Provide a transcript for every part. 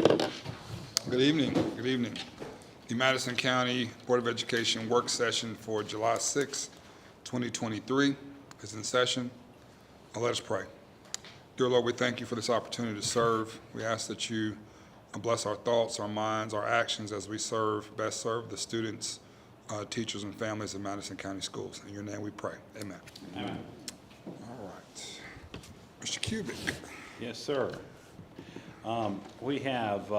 Good evening. Good evening. The Madison County Board of Education work session for July 6, 2023 is in session. Let us pray. Dear Lord, we thank you for this opportunity to serve. We ask that you bless our thoughts, our minds, our actions as we best serve the students, teachers, and families of Madison County Schools. In your name we pray. Amen. Amen. All right. Mr. Kubik. Yes, sir. We have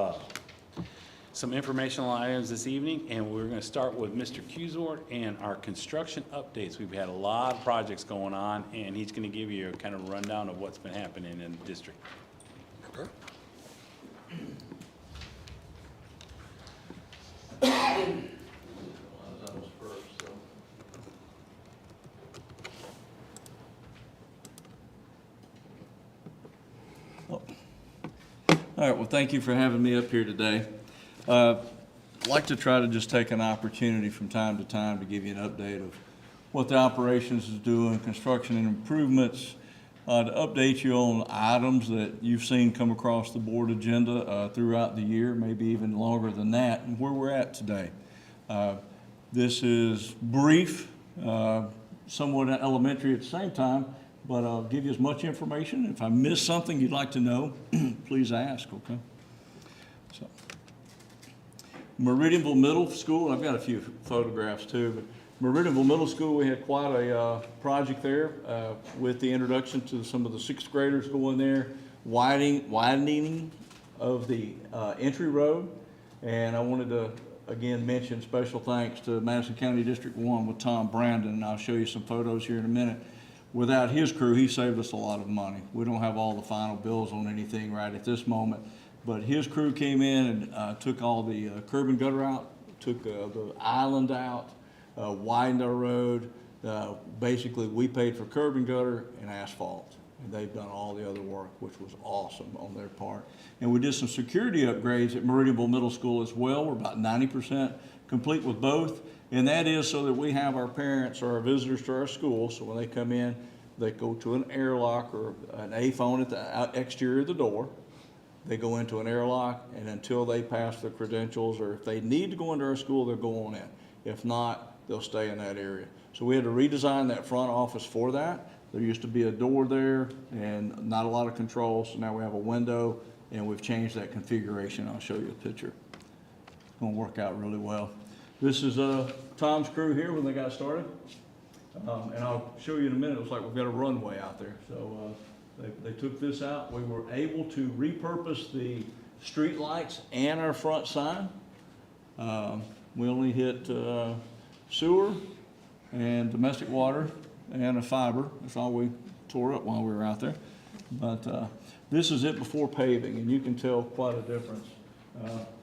some informational items this evening, and we're going to start with Mr. Cusord and our construction updates. We've had a lot of projects going on, and he's going to give you a kind of rundown of what's been happening in the district. Okay. All right, well, thank you for having me up here today. I'd like to try to just take an opportunity from time to time to give you an update of what the operations is doing, construction and improvements, to update you on items that you've seen come across the board agenda throughout the year, maybe even longer than that, and where we're at today. This is brief, somewhat elementary at the same time, but I'll give you as much information. If I miss something you'd like to know, please ask, okay? So, Meridianville Middle School, I've got a few photographs too, but Meridianville Middle School, we had quite a project there with the introduction to some of the sixth graders going there, widening of the entry road. And I wanted to, again, mention special thanks to Madison County District 1 with Tom Brandon, and I'll show you some photos here in a minute. Without his crew, he saved us a lot of money. We don't have all the final bills on anything right at this moment, but his crew came in and took all the curb and gutter out, took the island out, widened our road. Basically, we paid for curb and gutter and asphalt, and they've done all the other work, which was awesome on their part. And we did some security upgrades at Meridianville Middle School as well. We're about 90% complete with both. And that is so that we have our parents or our visitors to our school, so when they come in, they go to an airlock or an A-phone at the exterior of the door. They go into an airlock, and until they pass their credentials, or if they need to go into our school, they'll go on in. If not, they'll stay in that area. So we had to redesign that front office for that. There used to be a door there and not a lot of controls, so now we have a window, and we've changed that configuration. I'll show you a picture. It's gonna work out really well. This is Tom's crew here when they got started. And I'll show you in a minute. It looks like we've got a runway out there. So they took this out. We were able to repurpose the street lights and our front sign. We only hit sewer and domestic water and a fiber. That's all we tore up while we were out there. But this is it before paving, and you can tell quite a difference.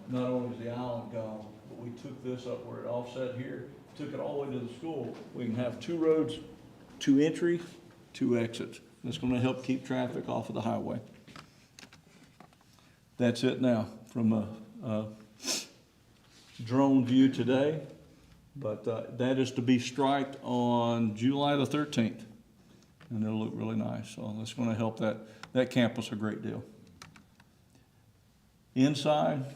Not only is the island gone, but we took this up where it offset here, took it all the way to the school. We can have two roads, two entries, two exits. That's going to help keep traffic off of the highway. That's it now from a drone view today, but that is to be striped on July the 13th, and it'll look really nice. So that's going to help that campus a great deal. Inside,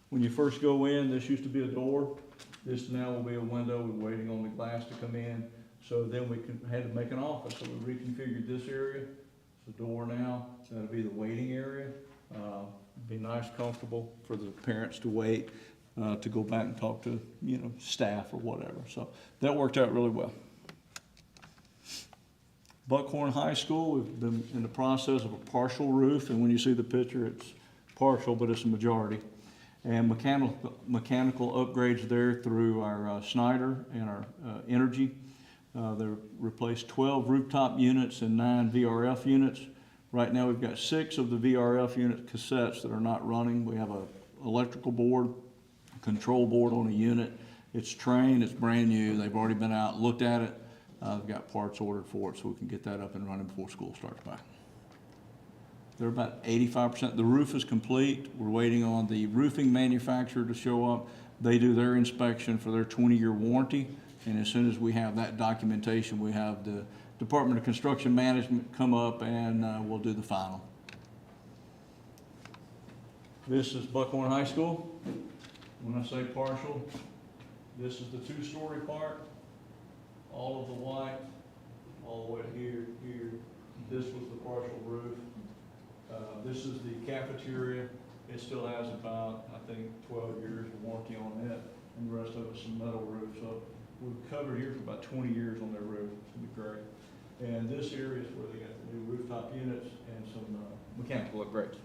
when you first go in, this used to be a door. This now will be a window. We're waiting on the glass to come in. So then we had to make an office. So we reconfigured this area. It's a door now. That'll be the waiting area. Be nice, comfortable for the parents to wait, to go back and talk to, staff or whatever. So that worked out really well. Buckhorn High School, we've been in the process of a partial roof. And when you see the picture, it's partial, but it's a majority. And mechanical upgrades there through our Snyder and our Energy. They replaced 12 rooftop units and 9 VRF units. Right now we've got 6 of the VRF unit cassettes that are not running. We have an electrical board, a control board on a unit. It's trained, it's brand new. They've already been out, looked at it. They've got parts ordered for it so we can get that up and running before school starts back. They're about 85%. The roof is complete. We're waiting on the roofing manufacturer to show up. They do their inspection for their 20-year warranty. And as soon as we have that documentation, we have the Department of Construction Management come up and we'll do the final. This is Buckhorn High School. When I say partial, this is the two-story part, all of the white, all the way here, here. This was the partial roof. This is the cafeteria. It still has about, I think, 12 years of warranty on it, and the rest of it's some metal roof. So we've covered here for about 20 years on their roof. It's gonna be great. And this area is where they got the new rooftop units and some mechanical upgrades.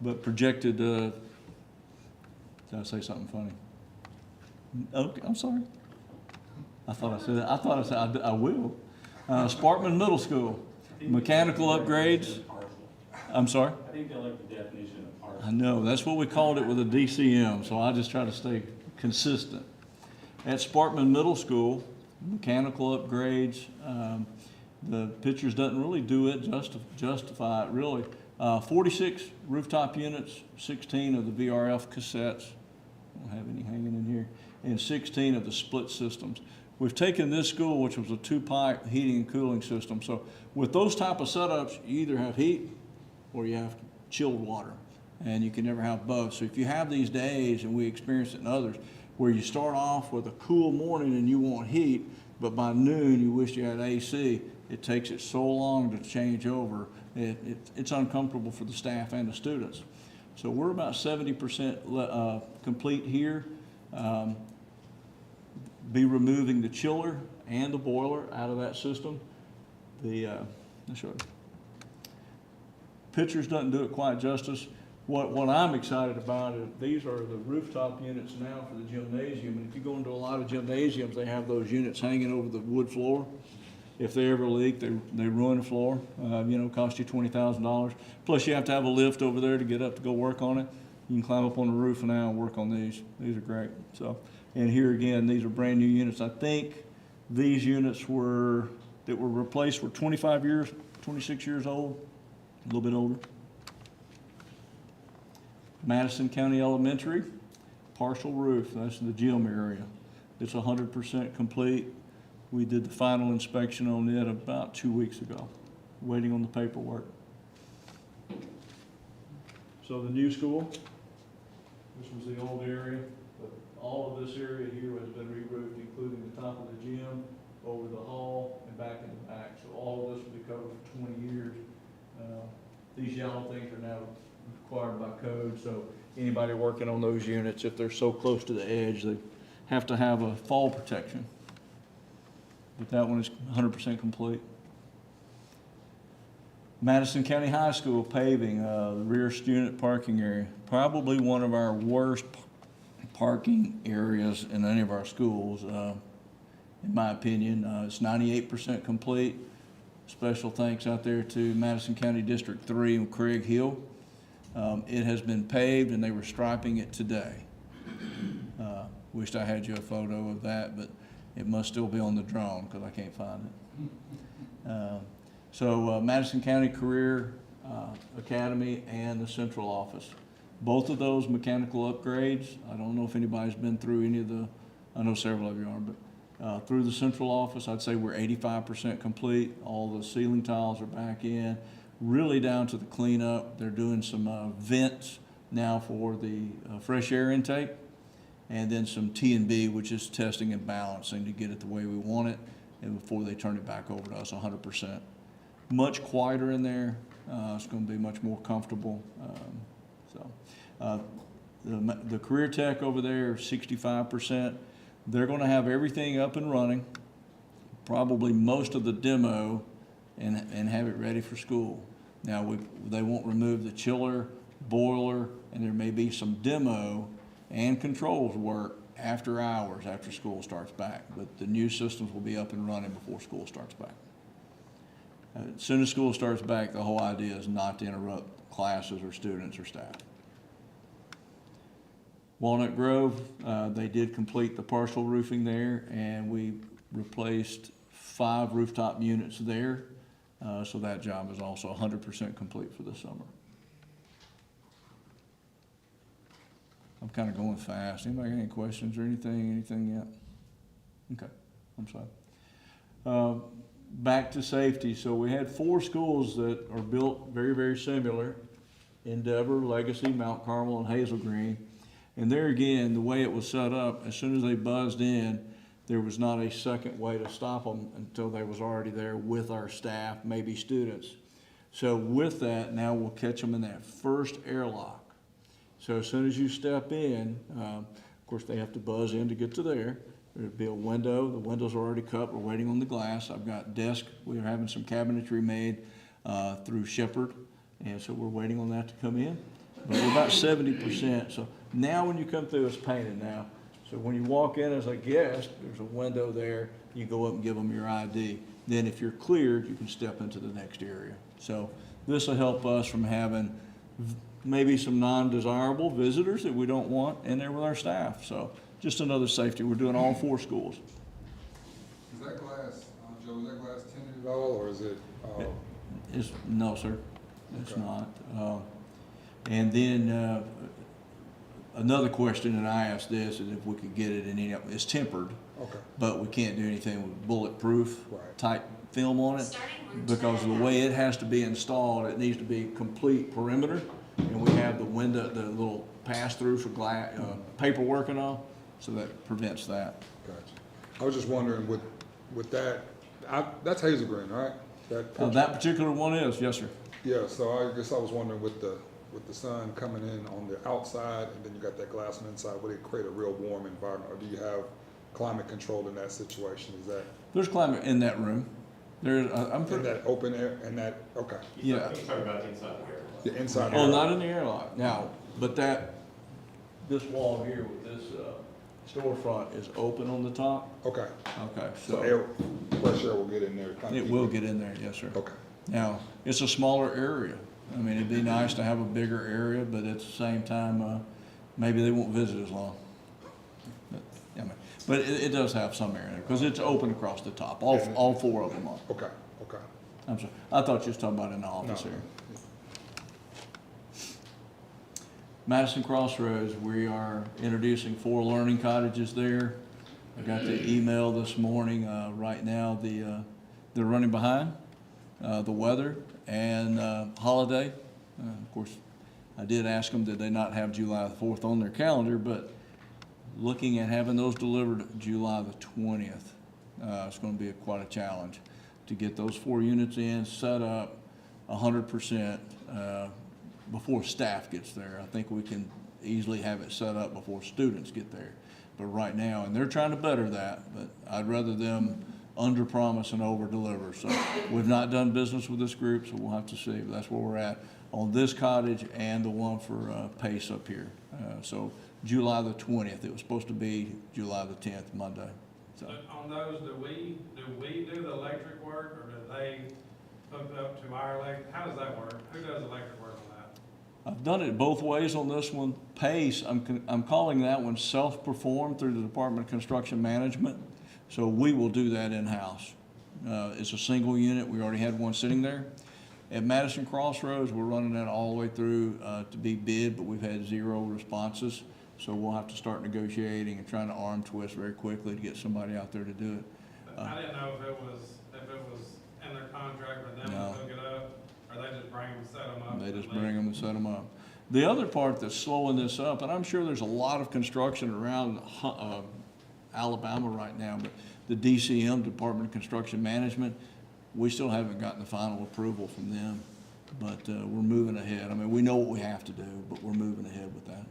But projected, did I say something funny? Okay, I'm sorry. I thought I said I will. Sparkman Middle School, mechanical upgrades. I'm sorry? I think they like the definition of partial. I know, that's what we called it with a DCM, so I just try to stay consistent. At Sparkman Middle School, mechanical upgrades, the pictures doesn't really do it, justify it really. 46 rooftop units, 16 of the VRF cassettes, I don't have any hanging in here, and 16 of the split systems. We've taken this school, which was a two-pipe heating and cooling system, so with those type of setups, you either have heat or you have chilled water, and you can never have both. So if you have these days, and we experience it in others, where you start off with a cool morning and you want heat, but by noon you wish you had AC, it takes it so long to change over, it's uncomfortable for the staff and the students. So we're about 70% complete here. Be removing the chiller and the boiler out of that system. I'll show you. Pictures doesn't do it quite justice. What I'm excited about is these are the rooftop units now for the gymnasium. And if you go into a lot of gymnasiums, they have those units hanging over the wood floor. If they ever leak, they ruin the floor. Cost you $20,000. Plus you have to have a lift over there to get up to go work on it. You can climb up on the roof now and work on these. These are great. So, and here again, these are brand new units. I think these units that were replaced were 25 years, 26 years old, a little bit older. Madison County Elementary, partial roof, that's in the gym area. It's 100% complete. We did the final inspection on it about 2 weeks ago, waiting on the paperwork. So the new school, this was the old area, but all of this area here has been re-roofed, including the top of the gym, over the hall, and back in the back. So all of this will be covered for 20 years. These yellow things are now required by code, so anybody working on those units, if they're so close to the edge, they have to have a fall protection. But that one is 100% complete. Madison County High School paving, the rear student parking area, probably one of our worst parking areas in any of our schools, in my opinion. It's 98% complete. Special thanks out there to Madison County District 3 and Craig Hill. It has been paved and they were striping it today. Wished I had you a photo of that, but it must still be on the drone because I can't find it. So Madison County Career Academy and the central office. Both of those mechanical upgrades, I don't know if anybody's been through any of the, I know several of you are, but through the central office, I'd say we're 85% complete. All the ceiling tiles are back in, really down to the cleanup. They're doing some vents now for the fresh air intake, and then some T&B, which is testing and balancing to get it the way we want it, and before they turn it back over to us 100%. Much quieter in there. It's going to be much more comfortable. The career tech over there, 65%. They're going to have everything up and running, probably most of the demo, and have it ready for school. Now, they won't remove the chiller, boiler, and there may be some demo and controls work after hours, after school starts back. But the new systems will be up and running before school starts back. As soon as school starts back, the whole idea is not to interrupt classes or students or staff. Walnut Grove, they did complete the partial roofing there, and we replaced 5 rooftop units there. So that job is also 100% complete for this summer. I'm kind of going fast. Anybody got any questions or anything yet? Okay, I'm sorry. back to safety. So we had 4 schools that are built very, very similar: Endeavor, Legacy, Mount Carmel, and Hazel Green. And there again, the way it was set up, as soon as they buzzed in, there was not a second way to stop them until they was already there with our staff, maybe students. So with that, now we'll catch them in that first airlock. So as soon as you step in, of course they have to buzz in to get to there. There'll be a window. The window's already cut. We're waiting on the glass. I've got desk. We're having some cabinetry made through Shepherd, and so we're waiting on that to come in. But we're about 70%. So now when you come through, it's painted now. So when you walk in as a guest, there's a window there. You go up and give them your ID. Then if you're cleared, you can step into the next area. So this will help us from having maybe some non-desirable visitors that we don't want in there with our staff. So just another safety. We're doing all 4 schools. Is that glass, Joe, is that glass tinted at all, or is it? No, sir, it's Okay. not. And then another question, and I asked this, is if we could get it in any, it's tempered, Okay. but we can't do anything with bulletproof Right. type film on it, because of the way it has to be installed, it needs to be complete perimeter, and we have the window, the little pass-through for glass, paperwork and all, so that prevents that. Gotcha. I was just wondering with that, that's Hazel Green, right? That particular one is, yes, sir. Yeah, so I guess I was wondering with the sun coming in on the outside and then you got that glass on the inside, would it create a real warm environment, or do you have climate control in that situation? Is that There's climate in that room. There's, I'm in pretty, that open air and that, okay, yeah. He's talking about the inside of the air. the inside? Oh, air. not in the airlock, now, but this wall here with this storefront is open on the top. Okay, Okay, so so fresh air will get in there. it will get in there, yes, sir. Okay, Now, it's a smaller area. I mean, it'd be nice to have a bigger area, but at the same time, maybe they won't visit as long. But it does have some area, because it's open across the top, all 4 of them are. okay, okay. I'm sorry, I thought you was talking about in the office No. area. Madison Crossroads, we are introducing 4 learning cottages there. I got the email this morning. Right now, they're running behind the weather and holiday. Of course, I did ask them, did they not have July the 4th on their calendar, but looking at having those delivered July the 20th, it's going to be quite a challenge to get those 4 units in, set up 100%. Before staff gets there. I think we can easily have it set up before students get there. But right now, and they're trying to better that, but I'd rather them under-promise and over-deliver. So we've not done business with this group, so we'll have to see. But that's where we're at on this cottage and the one for Pace up here. So July the 20th. It was supposed to be July the 10th, Monday. So On those, do we do the electric work, or do they hook up to our electric? How does that work? Who does electric work on that? I've done it both ways on this one. Pace, I'm calling that one self-performed through the Department of Construction Management. So we will do that in-house. It's a single unit. We already had one sitting there. At Madison Crossroads, we're running that all the way through to be bid, but we've had 0 responses. So we'll have to start negotiating and trying to arm twist very quickly to get somebody out there to do it. I didn't know if it was in their contract for them to No. hook it up, or they just bring them and set them up. They just and bring them and set them up. The other part that's slowing this up, and I'm sure there's a lot of construction around Alabama right now, but the DCM, Department of Construction Management, we still haven't gotten the final approval from them, but we're moving ahead. I mean, we know what we have to do, but we're moving ahead with that.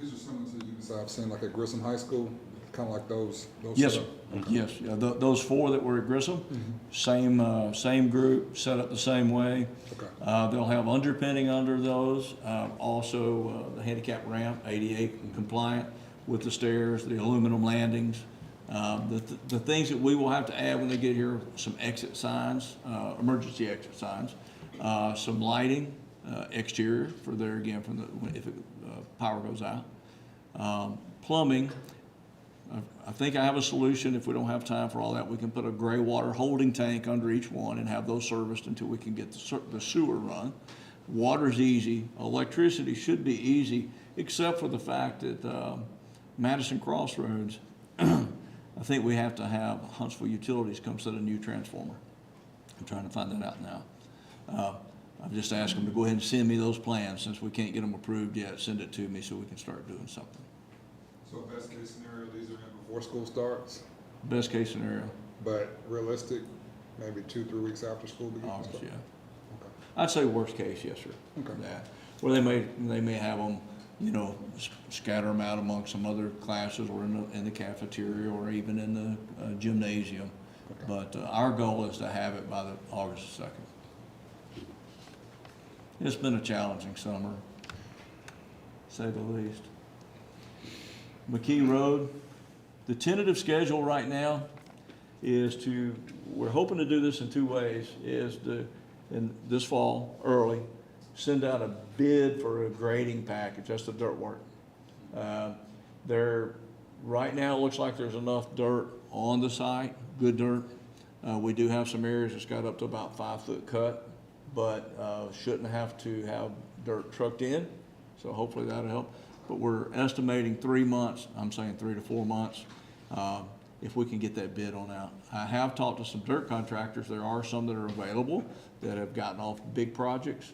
These are similar to the units I've seen like at Grissom High School, kind of like those. Yes, sir. setup? Yes, yeah, those 4 that were at Grissom, same group, set up the same way. Okay. They'll have underpinning under those, also the handicap ramp, ADA compliant with the stairs, the aluminum landings. The things that we will have to add when they get here, some exit signs, emergency exit signs, some lighting, exterior for there again, if power goes out. Plumbing, I think I have a solution. If we don't have time for all that, we can put a gray water holding tank under each one and have those serviced until we can get the sewer run. Water's easy. Electricity should be easy, except for the fact that Madison Crossroads, I think we have to have Huntsville Utilities come set a new transformer. I'm trying to find that out now. I've just asked them to go ahead and send me those plans, since we can't get them approved yet, send it to me so we can start doing something. So best case scenario, these are in before school starts, Best case scenario, but realistic, maybe 2-3 weeks after school begins? August, yeah. Okay. I'd say worst case, yes, sir. Okay. Yeah. Where they may have them, you know, scatter them out among some other classes, or in the cafeteria, or even in the gymnasium. Okay. But our goal is to have it by the August 2nd. It's been a challenging summer, to say the least. McKee Road, the tentative schedule right now is we're hoping to do this in 2 ways, in this fall, early, send out a bid for a grading package, that's the dirt work. Right now, it looks like there's enough dirt on the site, good dirt. We do have some areas that's got up to about 5-foot cut, but shouldn't have to have dirt trucked in, so hopefully that'll help. But we're estimating 3 months, I'm saying 3 to 4 months, if we can get that bid on out. I have talked to some dirt contractors. There are some that are available that have gotten off big projects.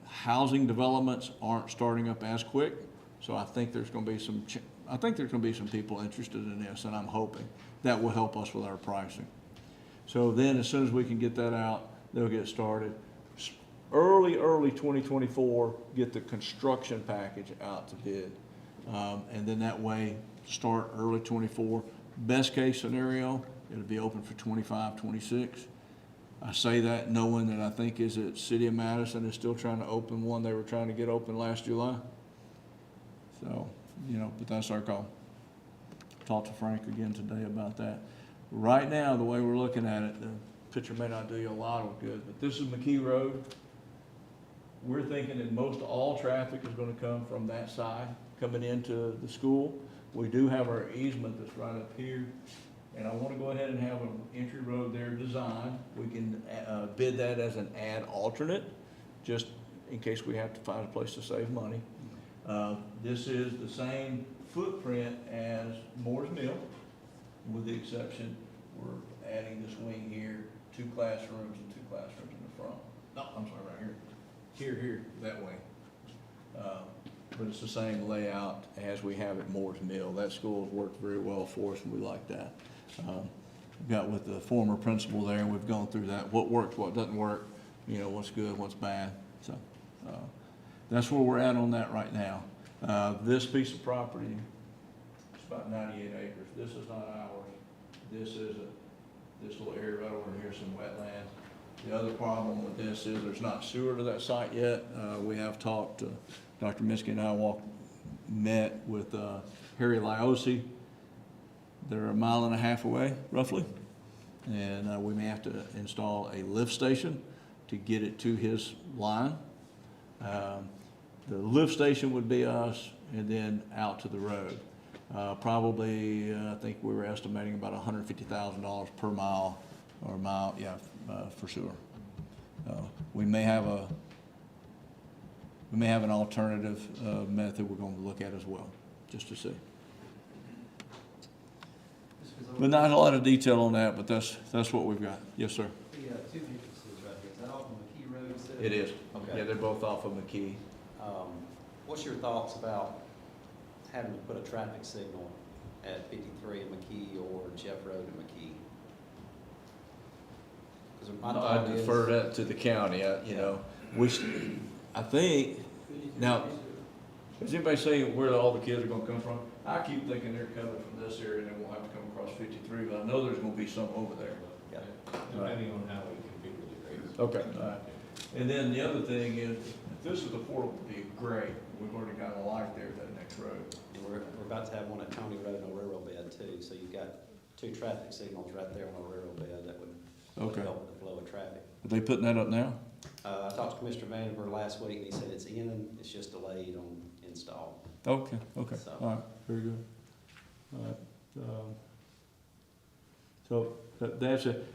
Housing developments aren't starting up as quick, so I think there's going to be some people interested in this, and I'm hoping that will help us with our pricing. So then, as soon as we can get that out, they'll get started. Early 2024, get the construction package out to bid. And then that way, start early 24. Best case scenario, it'll be open for 25, 26. I say that knowing that I think City of Madison is still trying to open one they were trying to get open last July. So, but that's our call. Talked to Frank again today about that. Right now, the way we're looking at it, the picture may not do you a lot of good, but this is McKee Road. We're thinking that most all traffic is gonna come from that side, coming into the school. We do have our easement that's right up here, and I wanna go ahead and have an entry road there designed. We can bid that as an ad alternate, just in case we have to find a place to save money. This is the same footprint as Moore's Mill, with the exception, we're adding this wing here, 2 classrooms and 2 classrooms in the front. No, I'm sorry, right here. Here, that way. But it's the same layout as we have at Moore's Mill. That school has worked very well for us, and we like that. Got with the former principal there, and we've gone through that, what works, what doesn't work, what's good, what's bad. So that's where we're at on that right now. This piece of property, it's about 98 acres. This is not ours. This little area right over here, some wetlands. The other problem with this is there's not sewer to that site yet. We have talked, Dr. Minsky and I met with Harry Liosi. They're 1.5 miles away, roughly. And we may have to install a lift station to get it to his line. The lift station would be us, and then out to the road. Probably, I think we were estimating about $150,000 per mile, or mile, for sewer. We may have an alternative method we're going to look at as well, just to see. But not a lot of detail on that, but that's what we've got. Yes, sir. The 2 entrances right here, is that off of McKee Road? It is. Okay. Yeah, they're both off of McKee. What's your thoughts about having to put a traffic signal at 53 and McKee or Jeff Road and McKee? 'Cause my thought I is- defer that to the county, I think, now, does anybody say where all the kids are gonna come from? I keep thinking they're coming from this area and they won't have to come across 53, but I know there's gonna be some over there. Yeah. Depending on how we configure the grades. Okay, all right. And then the other thing is, if this is affordable, it'd be great. We've already got a light there, that next road. And we're about to have one at Tony Road on a railroad bed too, so you've got 2 traffic signals right there on a railroad bed that would Okay. help with the flow of traffic. Are they putting that up now? I talked to Commissioner Vandenberg last week, and he said it's in, it's just delayed on install. Okay, So- all right, very good. All right, so that's it.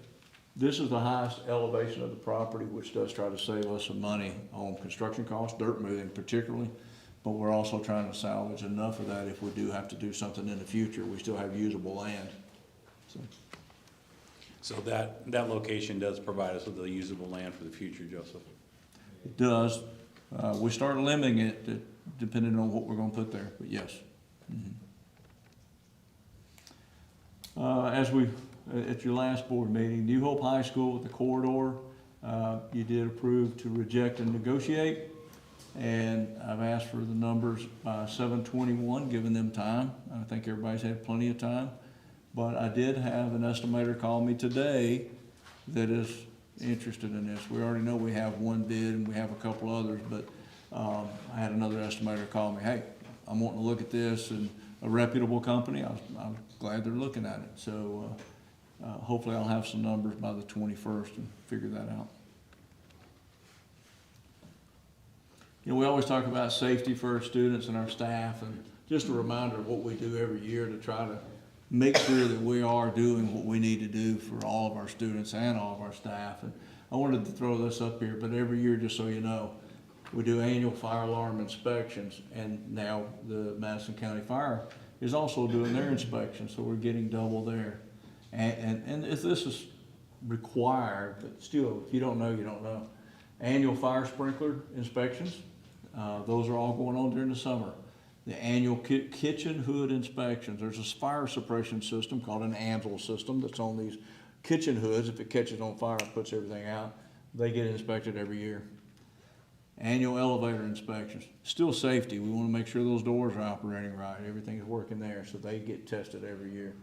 This is the highest elevation of the property, which does try to save us some money on construction costs, dirt moving particularly. but we're also trying to salvage enough of that if we do have to do something in the future, we still have usable land. So that location does provide us with the usable land for the future, Joseph. It does. We start limiting it depending on what we're gonna put there, but yes. As we, at your last board meeting, New Hope High School with the corridor, you did approve to reject and negotiate. And I've asked for the numbers by 7/21, giving them time. I think everybody's had plenty of time. But I did have an estimator call me today that is interested in this. We already know we have one bid and we have a couple others, but I had another estimator call me, hey, I'm wanting to look at this, and a reputable company, I'm glad they're looking at it. So hopefully I'll have some numbers by the 21st and figure that out. You know, we always talk about safety for our students and our staff, and just a reminder of what we do every year to try to make sure that we are doing what we need to do for all of our students and all of our staff. And I wanted to throw this up here, but every year, just so you know, we do annual fire alarm inspections, and now the Madison County Fire is also doing their inspection, so we're getting double there. And if this is required, but still, if you don't know, you don't know. Annual fire sprinkler inspections, those are all going on during the summer. The annual kitchen hood inspections. There's a fire suppression system called an ANSEL system that's on these kitchen hoods. If it catches on fire, it puts everything out. They get inspected every year. Annual elevator inspections. Still safety. We want to make sure those doors are operating right. Everything's working there, so they get tested every year.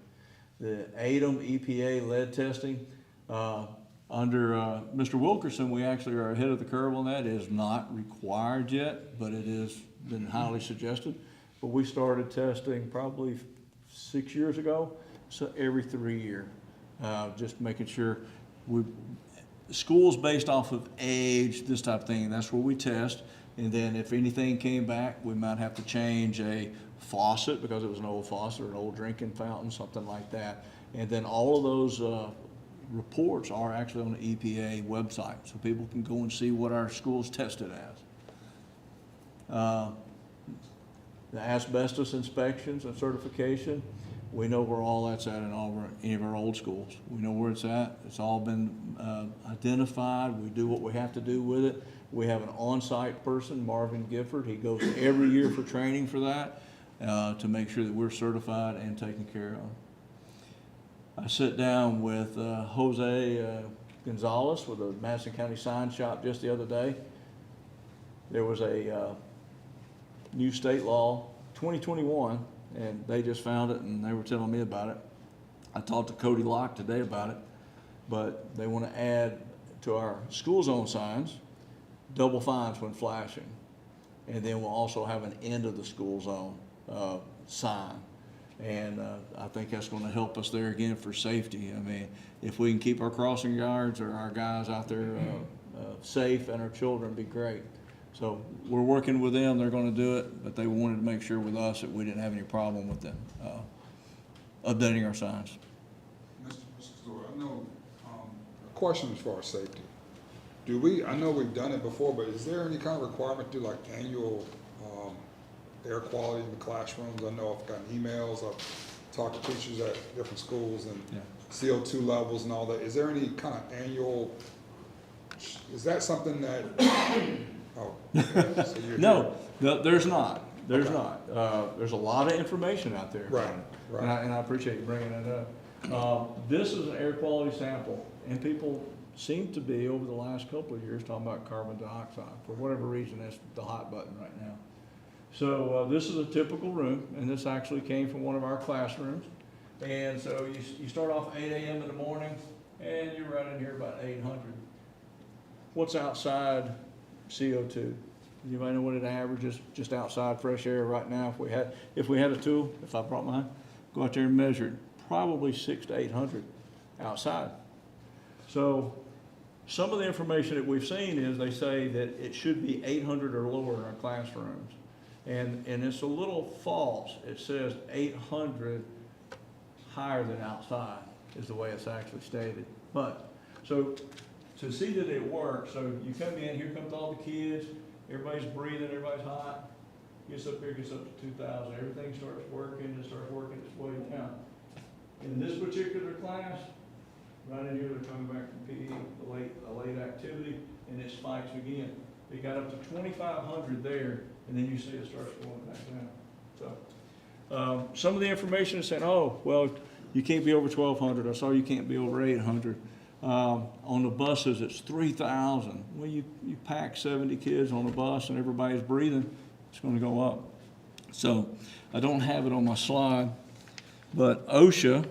The ADEM EPA lead testing. Under Mr. Wilkerson, we actually are ahead of the curve on that. It is not required yet, but it has been highly suggested. But we started testing probably 6 years ago, so every 3 years. Just making sure schools based off of age, this type of thing, that's where we test. And then if anything came back, we might have to change a faucet because it was an old faucet or an old drinking fountain, something like that. And then all of those reports are actually on the EPA website, so people can go and see what our schools tested as. The asbestos inspections and certification, we know where all that's at in any of our old schools. We know where it's at. It's all been identified. We do what we have to do with it. We have an on-site person, Marvin Gifford. He goes every year for training for that to make sure that we're certified and taken care of. I sit down with Jose Gonzalez with the Madison County Sign Shop just the other day. There was a new state law, 2021, and they just found it and they were telling me about it. I talked to Cody Locke today about it, but they want to add to our school zone signs, double fines when flashing. And then we'll also have an end of the school zone sign. And I think that's going to help us there again for safety. I mean, if we can keep our crossing guards or our guys out there safe and our children, be great. So we're working with them. They're going to do it, but they wanted to make sure with us that we didn't have any problem with them updating our signs. Mr. Stewart, I know, a question as far as safety. I know we've done it before, but is there any kind of requirement to do like annual air quality in the classrooms? I know I've gotten emails, I've talked to teachers at different schools and CO2 levels and all that. Is there any kind of annual, is that something that, oh, okay, so No, there's not. There's not. There's a lot of information out there. Right, right. And I appreciate you bringing that up. This is an air quality sample, and people seem to be, over the last couple of years, talking about carbon dioxide. For whatever reason, that's the hot button right now. So this is a typical room, and this actually came from one of our classrooms. And so you start off 8 a.m. in the morning, and you're right in here about 800. What's outside CO2? Anybody know what it averages just outside fresh air right now? If we had a tool, if I brought mine, go out there and measure it, probably 600 to 800 outside. So some of the information that we've seen is they say that it should be 800 or lower in our classrooms. And it's a little false. It says 800 higher than outside is the way it's actually stated. But, so to see that it works, so you come in, here comes all the kids, everybody's breathing, everybody's hot. gets up here, gets up to 2,000. Everything starts working, it starts working its way down. In this particular class, right in here, they're coming back from PE, a late activity, and it spikes again. It got up to 2,500 there, and then you see it starts going back down. So, some of the information is saying, oh, well, you can't be over 1,200. I saw you can't be over 800. On the buses, it's 3,000. Well, you pack 70 kids on a bus and everybody's breathing, it's gonna go up. So, I don't have it on my slide, but OSHA,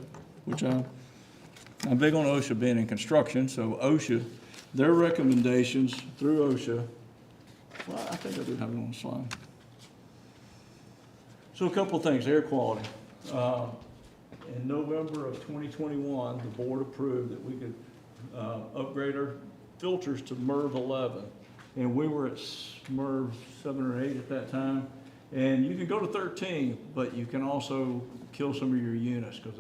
which I'm big on OSHA being in construction, so OSHA, their recommendations through OSHA, well, I think I do have it on the slide. So a couple of things, air quality. In November of 2021, the board approved that we could upgrade our filters to MERV 11. And we were at MERV 7 or 8 at that time. And you can go to 13, but you can also kill some of your units because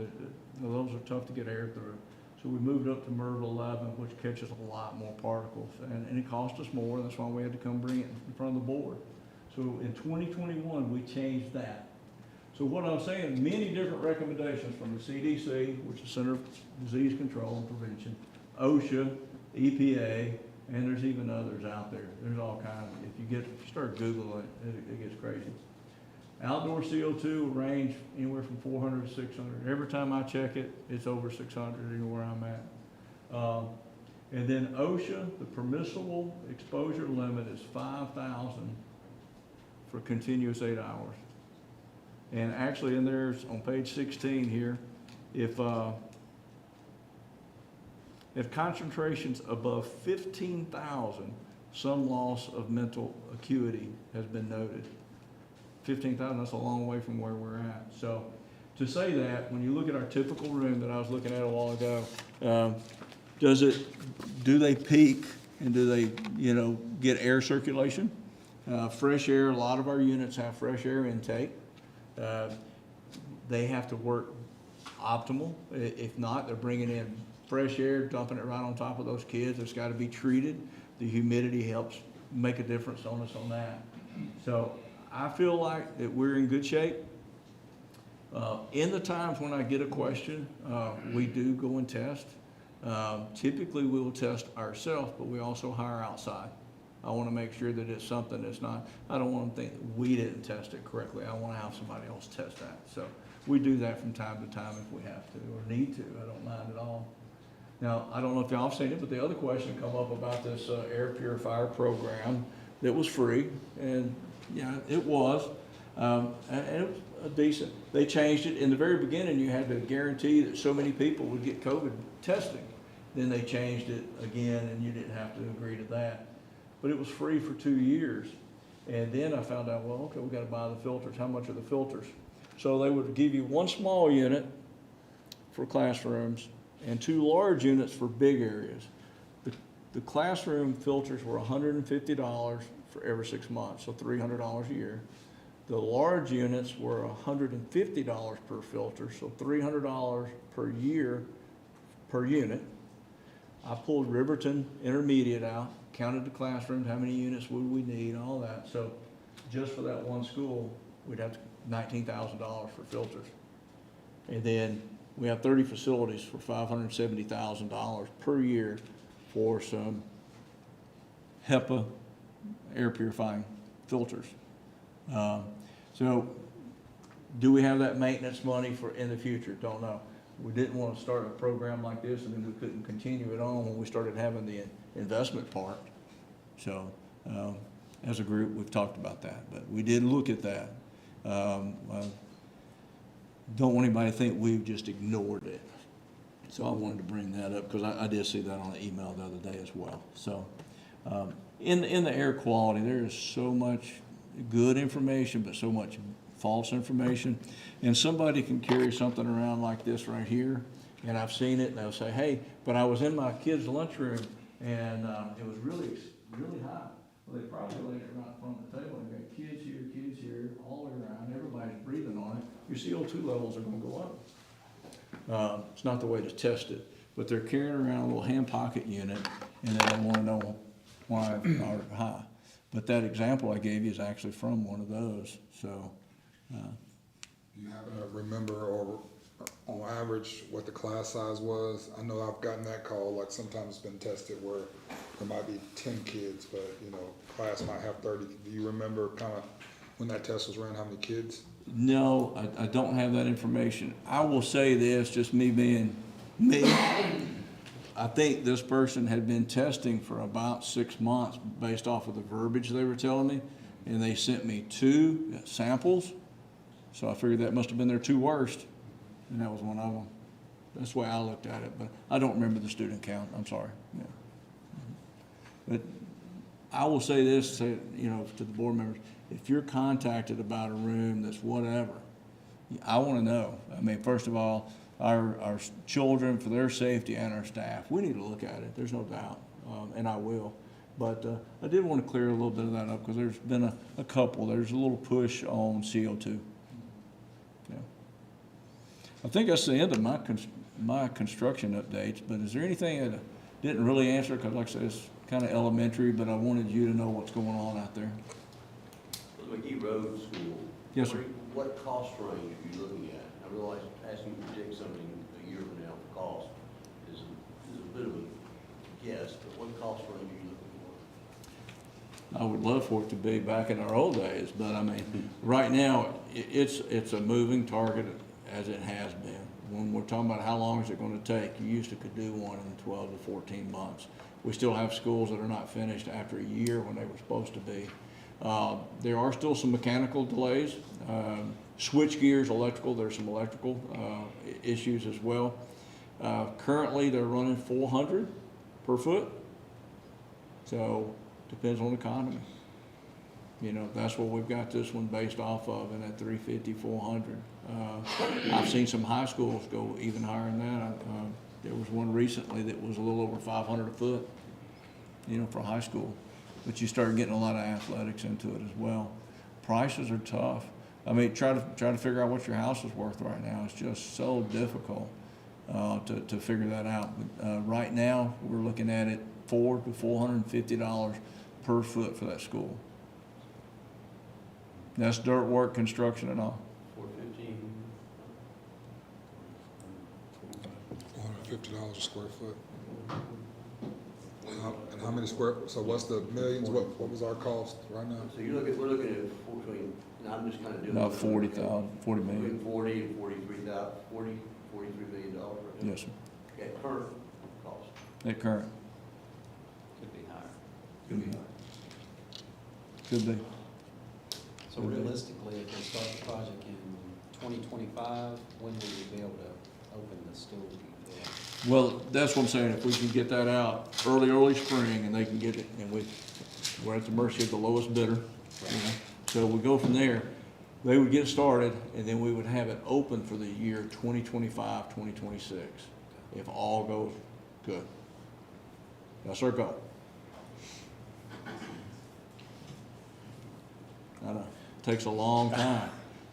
those are tough to get air through. So we moved up to MERV 11, which catches a lot more particles. And it cost us more, that's why we had to come bring it in front of the board. So in 2021, we changed that. So what I'm saying, many different recommendations from the CDC, which is Center for Disease Control and Prevention, OSHA, EPA, and there's even others out there. There's all kinds. If you start Googling it, it gets crazy. Outdoor CO2 will range anywhere from 400 to 600. Every time I check it, it's over 600 anywhere I'm at. And then OSHA, the permissible exposure limit is 5,000 for continuous 8 hours. And actually in there, on page 16 here, if concentrations above 15,000, some loss of mental acuity has been noted. 15,000, that's a long way from where we're at. So to say that, when you look at our typical room that I was looking at a while ago, do they peak and do they, get air circulation? Fresh air, a lot of our units have fresh air intake. They have to work optimal. If not, they're bringing in fresh air, dumping it right on top of those kids. It's got to be treated. The humidity helps make a difference on us on that. So I feel like that we're in good shape. In the times when I get a question, we do go and test. Typically we will test ourselves, but we also hire outside. I want to make sure that it's something that's not, I don't want to think that we didn't test it correctly. I want to have somebody else test that. So we do that from time to time if we have to or need to. I don't mind at all. Now, I don't know if y'all have seen it, but the other question come up about this air purifier program that was free. And yeah, it was. And it was decent. They changed it. In the very beginning, you had to guarantee that so many people would get COVID testing. Then they changed it again and you didn't have to agree to that. But it was free for 2 years. And then I found out, well, okay, we got to buy the filters. How much are the filters? So they would give you one small unit for classrooms and 2 large units for big areas. The classroom filters were $150 for every 6 months, so $300 a year. The large units were $150 per filter, so $300 per year per unit. I pulled Riverton Intermediate out, counted the classrooms, how many units would we need, all that. So just for that one school, we'd have $19,000 for filters. And then we have 30 facilities for $570,000 per year for some HEPA air purifying filters. So do we have that maintenance money for in the future? Don't know. We didn't want to start a program like this and then we couldn't continue it on when we started having the investment part. So as a group, we've talked about that, but we did look at that. Don't want anybody to think we've just ignored it. So I wanted to bring that up because I did see that on the email the other day as well. So in the air quality, there is so much good information, but so much false information. And somebody can carry something around like this right here, and I've seen it, and they'll say, hey, but I was in my kid's lunchroom, and it was really, really high. Well, they probably laid it right in front of the table, and got kids here, all the way around, everybody's breathing on it. Your CO2 levels are gonna go up. It's not the way to test it, but they're carrying around a little hand pocket unit, and then they wanna know why are high. But that example I gave you is actually from one of those, so. Do you happen to remember or on average what the class size was? I know I've gotten that call, like sometimes it's been tested where there might be 10 kids, but you know, class might have 30. Do you remember kind of when that test was ran, how many kids? No, I don't have that information. I will say this, just me being me. I think this person had been testing for about 6 months based off of the verbiage they were telling me, and they sent me 2 samples. So I figured that must have been their 2 worst, and that was one of them. That's the way I looked at it, but I don't remember the student count, I'm sorry. Yeah. But I will say this, you know, to the board members, if you're contacted about a room that's whatever, I want to know. I mean, first of all, our children, for their safety, and our staff, we need to look at it, there's no doubt, and I will. But I did want to clear a little bit of that up, because there's been a couple, there's a little push on CO2. Yeah. I think that's the end of my construction updates, but is there anything that I didn't really answer, because like I said, it's kind of elementary, but I wanted you to know what's going on out there. The McGee Road School. Yes, sir. What cost range are you looking at? I realize asking you to predict something a year from now for cost is a bit of a guess, but what cost range are you looking for? I would love for it to be back in our old days, but I mean, right now, it's a moving target as it has been. When we're talking about how long is it gonna take, you used to could do one in 12 to 14 months. We still have schools that are not finished after a year when they were supposed to be. There are still some mechanical delays. Switch gears, electrical, there's some electrical issues as well. Currently, they're running 400 per foot. So, depends on the economy. You know, that's what we've got this one based off of, and at 350, 400. I've seen some high schools go even higher than that. There was one recently that was a little over 500 a foot, you know, for high school. But you start getting a lot of athletics into it as well. Prices are tough. I mean, try to figure out what your house is worth right now. It's just so difficult to figure that out. But right now, we're looking at it $400 to $450 per foot for that school. That's dirt work, construction, and all. 415. $450 a square foot. And how many square, so what's the millions, what was our cost right now? So we're looking at between, and I'm just kind of doing. About 40,000, 40 Between million. 40 and 43,000, $43 million right now. Yes, sir. Okay, current cost. At current, Could be higher. Could be higher. could be. So realistically, if we start the project in 2025, when will we be able to open the school? do you feel? Well, that's what I'm saying, if we can get that out early spring, and they can get it, and we're at the mercy of the lowest bidder, you know? So we go from there, they would get started, and then we would have it open for the year 2025, 2026, if all goes good. That's our goal. I know, takes a long time,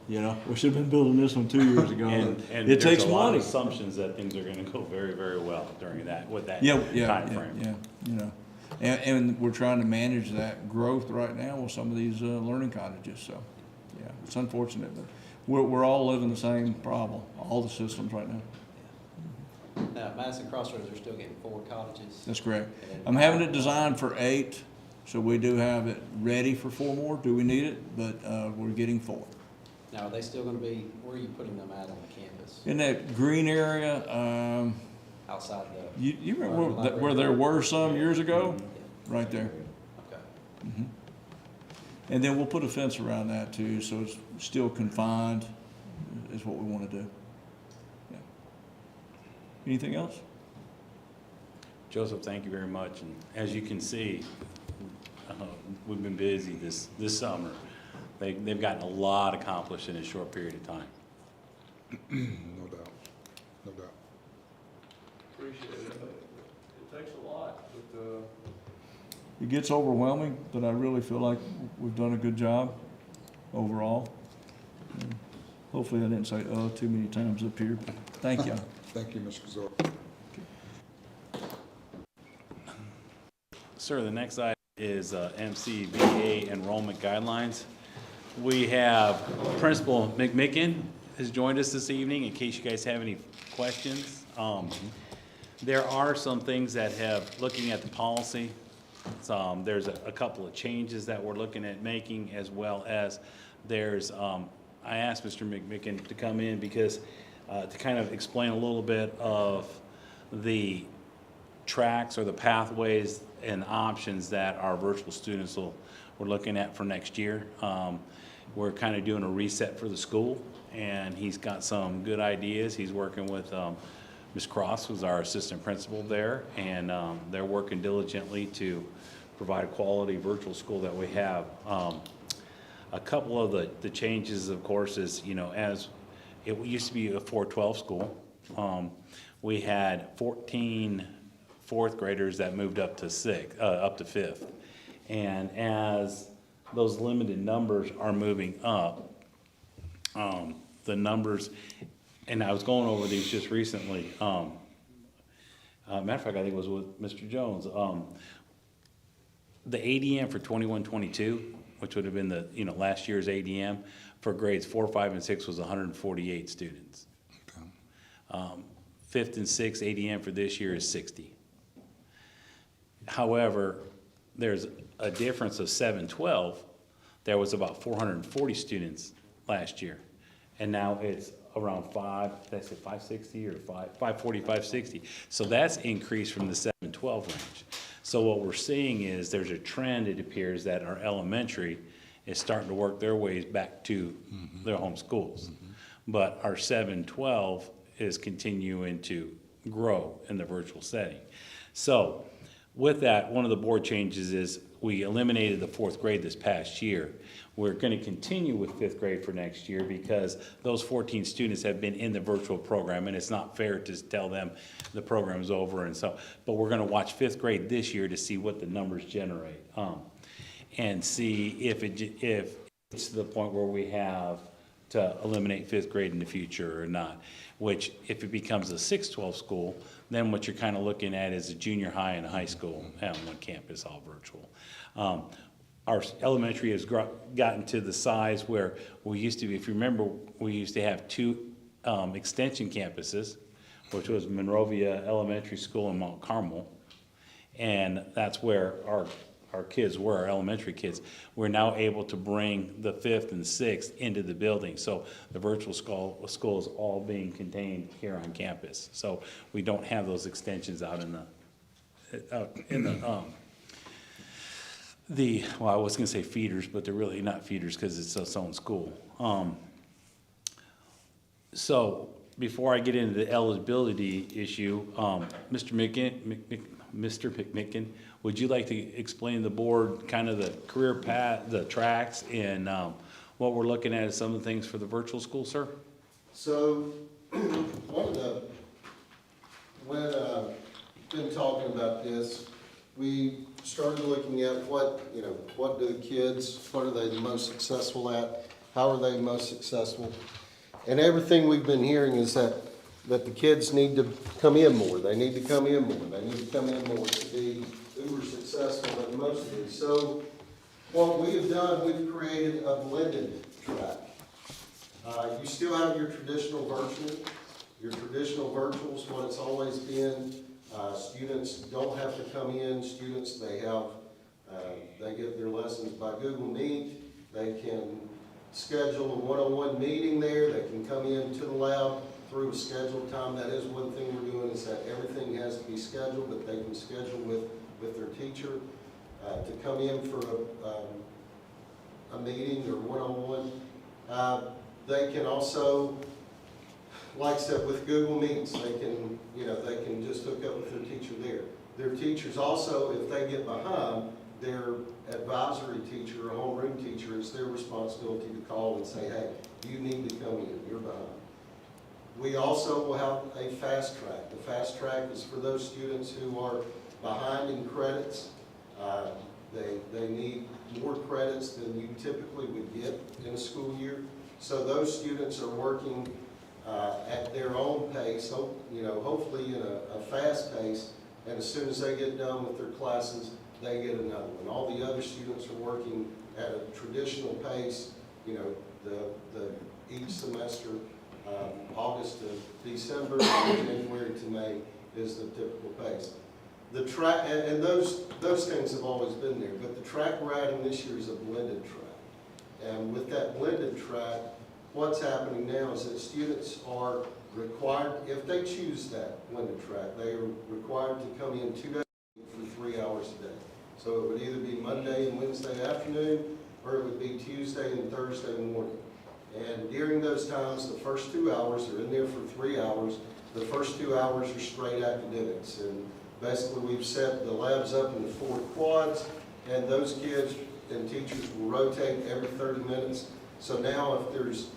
you know, we should have been building this one 2 years ago. And It there's takes a lot money. of assumptions that things are gonna go very, very well during that, with that Yeah, timeframe. yeah, you know, and we're trying to manage that growth right now with some of these learning cottages, so, yeah, it's unfortunate, but we're all living the same problem, all the systems right now. Now, Madison Crossroads are still getting 4 cottages. That's correct. And I'm having it designed for 8, so we do have it ready for 4 more. Do we need it? But we're getting 4. Now, are they still gonna be, where are you putting them out on the campus? In that green area, Outside the? you remember where there were some years ago? Yeah. Right there. Okay. And then we'll put a fence around that too, so it's still confined, is what we want to do. Yeah. Anything else? Joseph, thank you very much, and as you can see, we've been busy this summer. They've gotten a lot accomplished in a short period of time. No doubt, no doubt. Appreciate it. It takes a lot, but, It gets overwhelming, but I really feel like we've done a good job overall. And hopefully I didn't say too many times up here, but thank you. Thank you, Mr. Kazor. Sir, the next item is MCBA enrollment guidelines. We have Principal McMicken has joined us this evening in case you guys have any questions. There are some things that have, looking at the policy, there's a couple of changes that we're looking at making, as well as there's, I asked Mr. McMicken to come in because, to kind of explain a little bit of the tracks or the pathways and options that our virtual students we're looking at for next year. We're kind of doing a reset for the school, and he's got some good ideas. He's working with Ms. Cross, who's our assistant principal there, and they're working diligently to provide a quality virtual school that we have. A couple of the changes, of course, is, you know, as it used to be a 412 school, we had 14 fourth graders that moved up to fifth. And as those limited numbers are moving up, the numbers, and I was going over these just recently. Matter of fact, I think it was with Mr. Jones. The ADM for 21-22, which would have been the, you know, last year's ADM for grades 4, 5, and 6 was 148 students. Fifth and sixth ADM for this year is 60. However, there's a difference of 712. There was about 440 students last year, and now it's around 560 or 540, 560. So that's increased from the 712 range. So what we're seeing is there's a trend, it appears, that our elementary is starting to work their ways back to their home schools. But our 712 is continuing to grow in the virtual setting. So with that, one of the board changes is we eliminated the fourth grade this past year. We're going to continue with fifth grade for next year because those 14 students have been in the virtual program, and it's not fair to tell them the program's over. And so, but we're going to watch fifth grade this year to see what the numbers generate, and see if it's to the point where we have to eliminate fifth grade in the future or not. Which, if it becomes a 612 school, then what you're kind of looking at is a junior high and a high school on one campus, all virtual. Our elementary has gotten to the size where we used to be, if you remember, we used to have 2 extension campuses, which was Monrovia Elementary School and Mount Carmel. And that's where our kids were, our elementary kids. We're now able to bring the 5th and 6th into the building. So the virtual school is all being contained here on campus. So we don't have those extensions out in well, I was gonna say feeders, but they're really not feeders because it's its own school. So before I get into the eligibility issue, Mr. McMicken, would you like to explain to the board kind of the career path, the tracks, and what we're looking at as some of the things for the virtual school, sir? So, when been talking about this, we started looking at what do the kids, what are they the most successful at, how are they most successful, and everything we've been hearing is that the kids need to come in more. They need to come in more. They need to come in more to be uber successful at most of these. So what we have done, we've created a blended track. You still have your traditional virtual. Your traditional virtual is what it's always been. Students don't have to come in. Students, they get their lessons by Google Meet. They can schedule a one-on-one meeting there. They can come into the lab through a scheduled time. That is one thing we're doing, is that everything has to be scheduled, but they can schedule with their teacher to come in for a meeting or one-on-one. They can also, like I said, with Google Meets, they can just hook up with their teacher there. Their teachers also, if they get behind, their advisory teacher or homeroom teacher, it's their responsibility to call and say, hey, you need to come in, you're behind. We also will have a fast track. The fast track is for those students who are behind in credits. They need more credits than you typically would get in a school year. So those students are working at their own pace, hopefully in a fast pace, and as soon as they get done with their classes, they get another one. All the other students are working at a traditional pace, you know, each semester, August to December, and January to May is the typical pace. The track, and those things have always been there, but the track we're adding this year is a blended track. And with that blended track, what's happening now is that students are required, if they choose that blended track, they are required to come in 2 days for 3 hours a day. So it would either be Monday and Wednesday afternoon, or it would be Tuesday and Thursday morning. And during those times, the first 2 hours, they're in there for 3 hours. The first 2 hours are straight academics. And basically, we've set the labs up into 4 quads, and those kids and teachers will rotate every 30 minutes. So now if there's,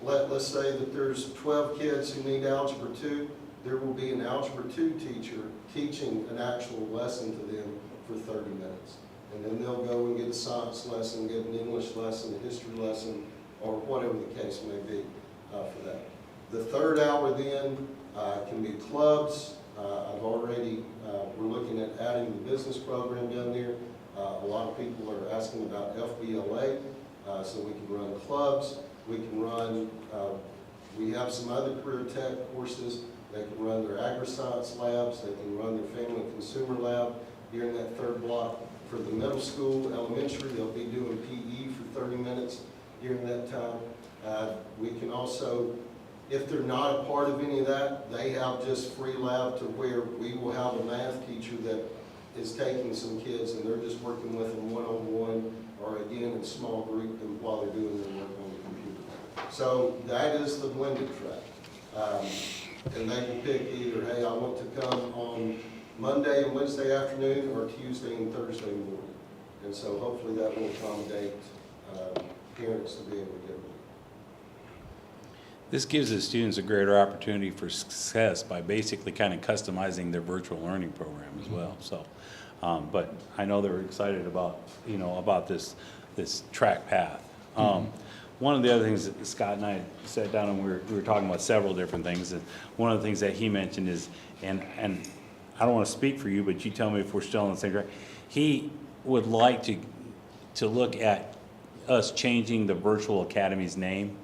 let's say that there's 12 kids who need Algebra 2, there will be an Algebra 2 teacher teaching an actual lesson to them for 30 minutes. And then they'll go and get a science lesson, get an English lesson, a history lesson, or whatever the case may be for that. The third hour then can be clubs. We're looking at adding the business program down there. A lot of people are asking about FBLA, so we can run clubs. We can run, we have some other career tech courses. They can run their agri-science labs. They can run their family and consumer lab during that third block. For the middle school, elementary, they'll be doing PE for 30 minutes during that time. We can also, if they're not a part of any of that, they have just free lab to where we will have a math teacher that is taking some kids and they're just working with them one-on-one or again in small group and while they're doing their work on the computer. So that is the blended track. And they will pick either, hey, I want to come on Monday and Wednesday afternoon or Tuesday and Thursday morning. And so hopefully that will accommodate parents to be able to get them. This gives the students a greater opportunity for success by basically kind of customizing their virtual learning program as well. So, but I know they're excited about, about this track path. One of the other things that Scott and I sat down and we were talking about several different things. And one of the things that he mentioned is, and I don't want to speak for you, but you tell me if we're still on the same track. He would like to look at us changing the virtual academy's name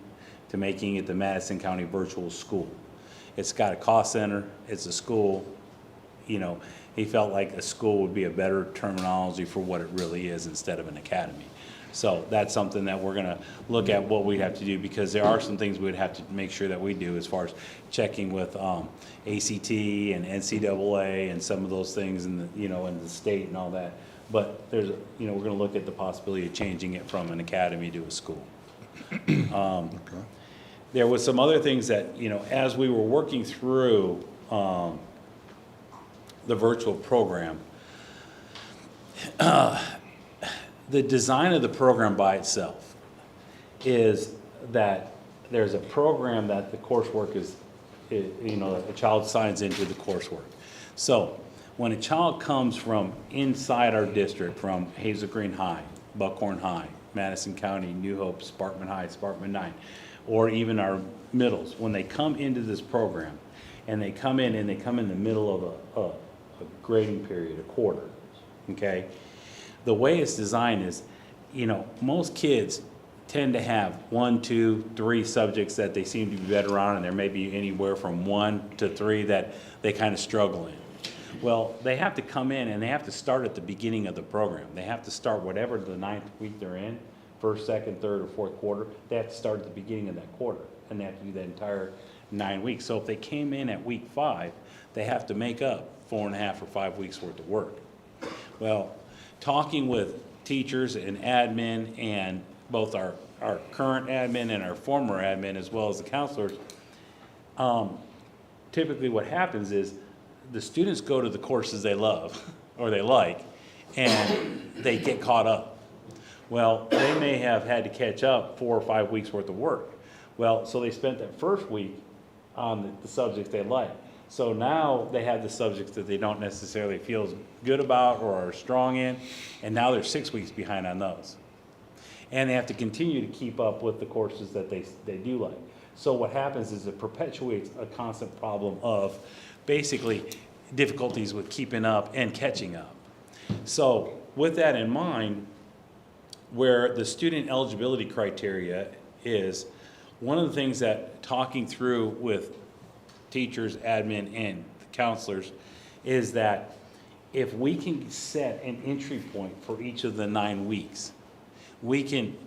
to making it the Madison County Virtual School. It's got a cost center, it's a school. He felt like a school would be a better terminology for what it really is instead of an academy. So that's something that we're gonna look at what we'd have to do, because there are some things we'd have to make sure that we do as far as checking with ACT and NCAA and some of those things in the, in the state and all that. But there's, we're gonna look at the possibility of changing it from an academy to a school. Okay. There was some other things that, as we were working through the virtual program, the design of the program by itself is that there's a program that the coursework is, a child signs into the coursework. So when a child comes from inside our district, from Hazel Green High, Buckhorn High, Madison County, New Hope, Sparkman High, Sparkman 9, or even our middles, when they come into this program and they come in the middle of a grading period, a quarter, okay? The way it's designed is, most kids tend to have 1, 2, 3 subjects that they seem to be better on, and there may be anywhere from 1 to 3 that they kind of struggle in. Well, they have to come in and they have to start at the beginning of the program. They have to start whatever the 9th week they're in, 1st, 2nd, 3rd, or 4th quarter. They have to start at the beginning of that quarter, and they have to do that entire 9 weeks. So if they came in at week 5, they have to make up 4.5 or 5 weeks worth of work. Well, talking with teachers and admin, and both our current admin and our former admin, as well as the counselors, typically what happens is the students go to the courses they love or they like, and they get caught up. Well, they may have had to catch up 4 or 5 weeks worth of work. Well, so they spent that first week on the subjects they like. So now they have the subjects that they don't necessarily feel good about or are strong in, and now they're 6 weeks behind on those. And they have to continue to keep up with the courses that they do like. So what happens is it perpetuates a constant problem of basically difficulties with keeping up and catching up. So with that in mind, where the student eligibility criteria is, one of the things that talking through with teachers, admin, and counselors is that if we can set an entry point for each of the 9 weeks, we can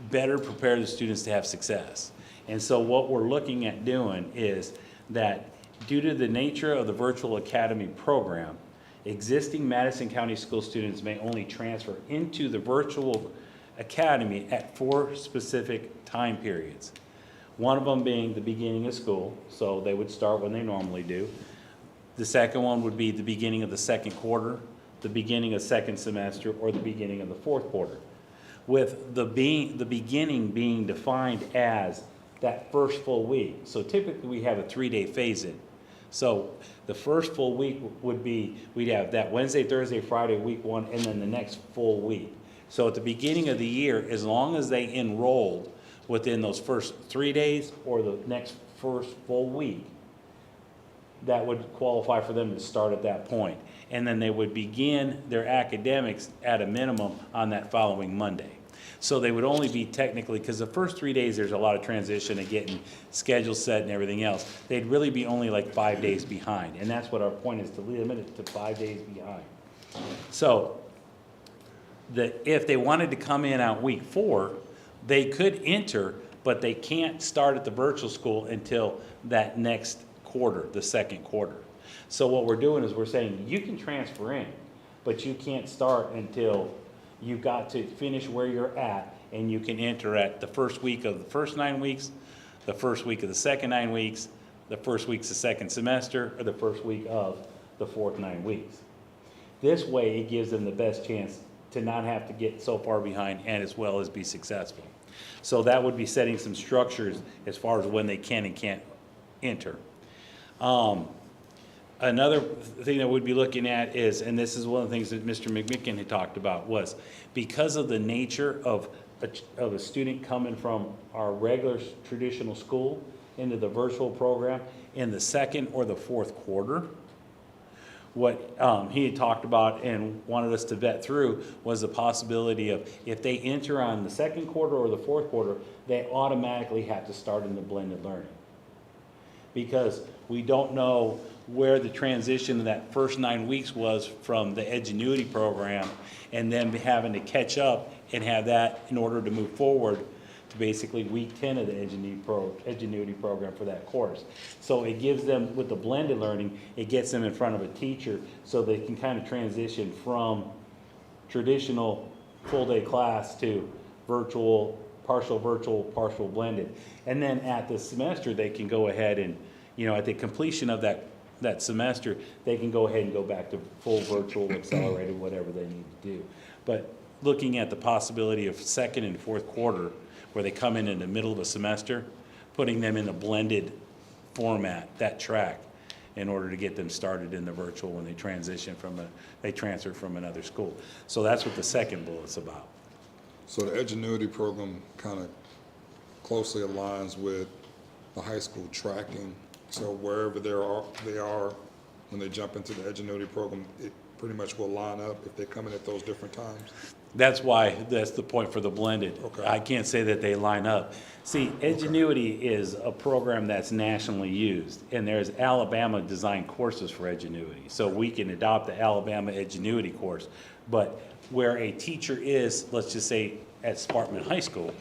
better prepare the students to have success. And so what we're looking at doing is that due to the nature of the virtual academy program, existing Madison County school students may only transfer into the virtual academy at 4 specific time periods. One of them being the beginning of school, so they would start when they normally do. The second one would be the beginning of the second quarter, the beginning of second semester, or the beginning of the fourth quarter. With the beginning being defined as that first full week. So typically we have a 3-day phase-in. So the first full week would be, we'd have that Wednesday, Thursday, Friday, week 1, and then the next full week. So at the beginning of the year, as long as they enrolled within those first 3 days or the next first full week, that would qualify for them to start at that point. And then they would begin their academics at a minimum on that following Monday. So they would only be technically, because the first 3 days, there's a lot of transition and getting schedules set and everything else. They'd really be only like 5 days behind. And that's what our point is, to limit it to 5 days behind. So if they wanted to come in on week 4, they could enter, but they can't start at the virtual school until that next quarter, the second quarter. So what we're doing is we're saying you can transfer in, but you can't start until you've got to finish where you're at, and you can enter at the first week of the first 9 weeks, the first week of the second 9 weeks, the first week's the second semester, or the first week of the fourth 9 weeks. This way, it gives them the best chance to not have to get so far behind and as well as be successful. So that would be setting some structures as far as when they can and can't enter. Another thing that we'd be looking at is, and this is one of the things that Mr. McMicken had talked about, was because of the nature of a student coming from our regular traditional school into the virtual program in the second or the fourth quarter, what he had talked about and wanted us to vet through was the possibility of if they enter on the second quarter or the fourth quarter, they automatically have to start in the blended learning. Because we don't know where the transition of that first 9 weeks was from the Edgenuity program, and then having to catch up and have that in order to move forward to basically week 10 of the Edgenuity program for that course. So it gives them, with the blended learning, it gets them in front of a teacher so they can kind of transition from traditional full-day class to virtual, partial blended. And then at the semester, they can go ahead and, at the completion of that semester, they can go ahead and go back to full virtual, accelerated, whatever they need to do. But looking at the possibility of second and fourth quarter, where they come in the middle of a semester, putting them in a blended format, that track, in order to get them started in the virtual when they transfer from another school. So that's what the second bullet's about. So the Edgenuity program kind of closely aligns with the high school tracking. So wherever they are when they jump into the Edgenuity program, it pretty much will line up if they come in at those different times? That's why, that's the point for the blended. Okay. I can't say that they line up. See, Edgenuity is a program that's nationally used, and there's Alabama designed courses for Edgenuity. So we can adopt the Alabama Edgenuity course. But where a teacher is, let's just say at Sparkman High School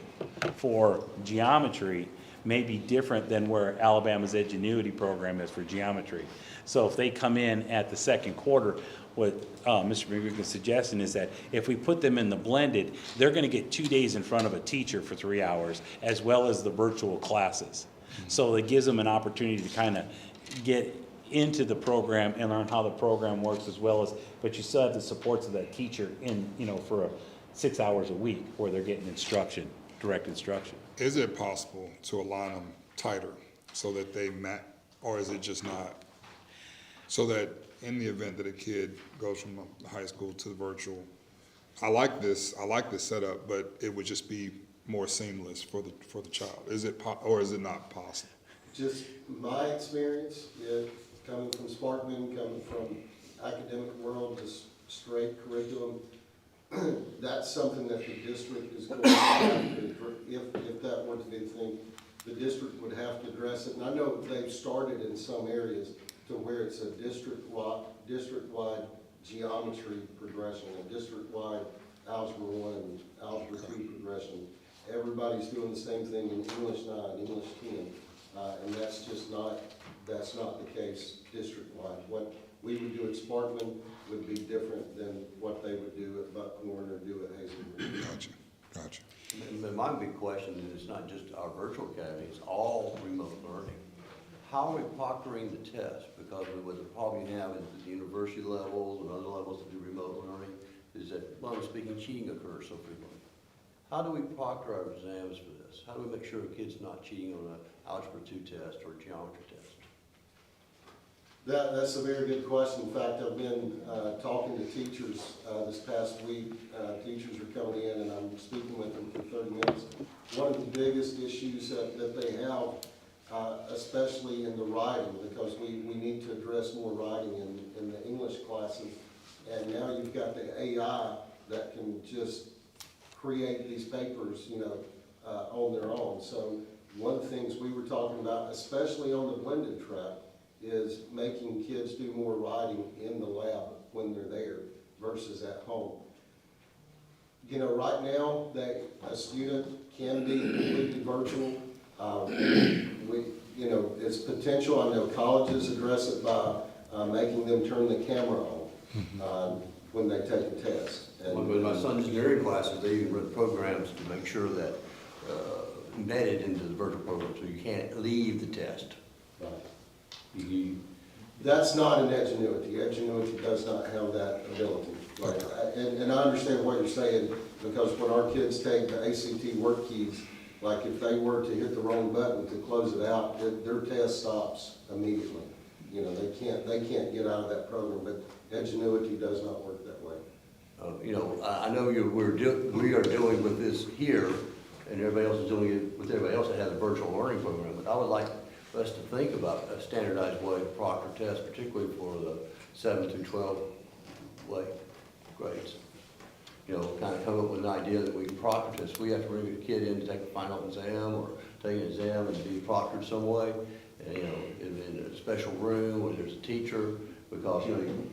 for geometry, may be different than where Alabama's Edgenuity program is for geometry. So if they come in at the second quarter, what Mr. McGregor's suggesting is that if we put them in the blended, they're going to get 2 days in front of a teacher for 3 hours, as well as the virtual classes. So it gives them an opportunity to kind of get into the program and learn how the program works, as well as, but you still have the supports of that teacher in, for 6 hours a week where they're getting instruction, direct instruction. Is it possible to align them tighter so that they match, or is it just not? So that in the event that a kid goes from the high school to the virtual, I like this setup, but it would just be more seamless for the child. Is it or is it not possible? Just my experience, coming from Sparkman, coming from academic world, just straight curriculum. That's something that the district is going to have to, if that were to be the thing, the district would have to address it. And I know they've started in some areas to where it's a district-wide geometry progression, a district-wide algebra 1 and algebra 2 progression. Everybody's doing the same thing in English 9, English 10, and that's just not, that's not the case district-wide. What we would do at Sparkman would be different than what they would do at Buckhorn or do at Hazelwood. Gotcha. But my big question is, it's not just our virtual academy, it's all remote learning. How are we proctoring the test? Because what the problem you have at the university levels and other levels that do remote learning is that, bluntly speaking, cheating occurs so frequently. How do we proctor our exams for this? How do we make sure a kid's not cheating on an algebra 2 test or a geometry test? That's a very good question. In fact, I've been talking to teachers this past week. Teachers are coming in and I'm speaking with them for 30 minutes. One of the biggest issues that they have, especially in the writing, because we need to address more writing in the English classes. And now you've got the AI that can just create these papers, you know, on their own. So one of the things we were talking about, especially on the blended track, is making kids do more writing in the lab when they're there versus at home. You know, right now, a student can be completely virtual. You know, it's potential. I know colleges address it by making them turn the camera on when they take a test. And With my son's engineering classes, they even run programs to make sure that embedded into the virtual program, so you can't leave the test. right. You, That's not an Edgenuity. Edgenuity does not have that ability. Like, and I understand what you're saying, because when our kids take the ACT work keys, like if they were to hit the wrong button to close it out, their test stops immediately. You know, they can't get out of that program, but Edgenuity does not work that way. you know, I know we are dealing with this here, and everybody else is doing it with everybody else that has a virtual learning program, but I would like us to think about a standardized way to proctor tests, particularly for the 7 through 12 grades. You know, kind of come up with an idea that we can proctor tests. We have to bring a kid in to take a final exam or take an exam and be proctored some way, and, you know, in a special room where there's a teacher, because, you know,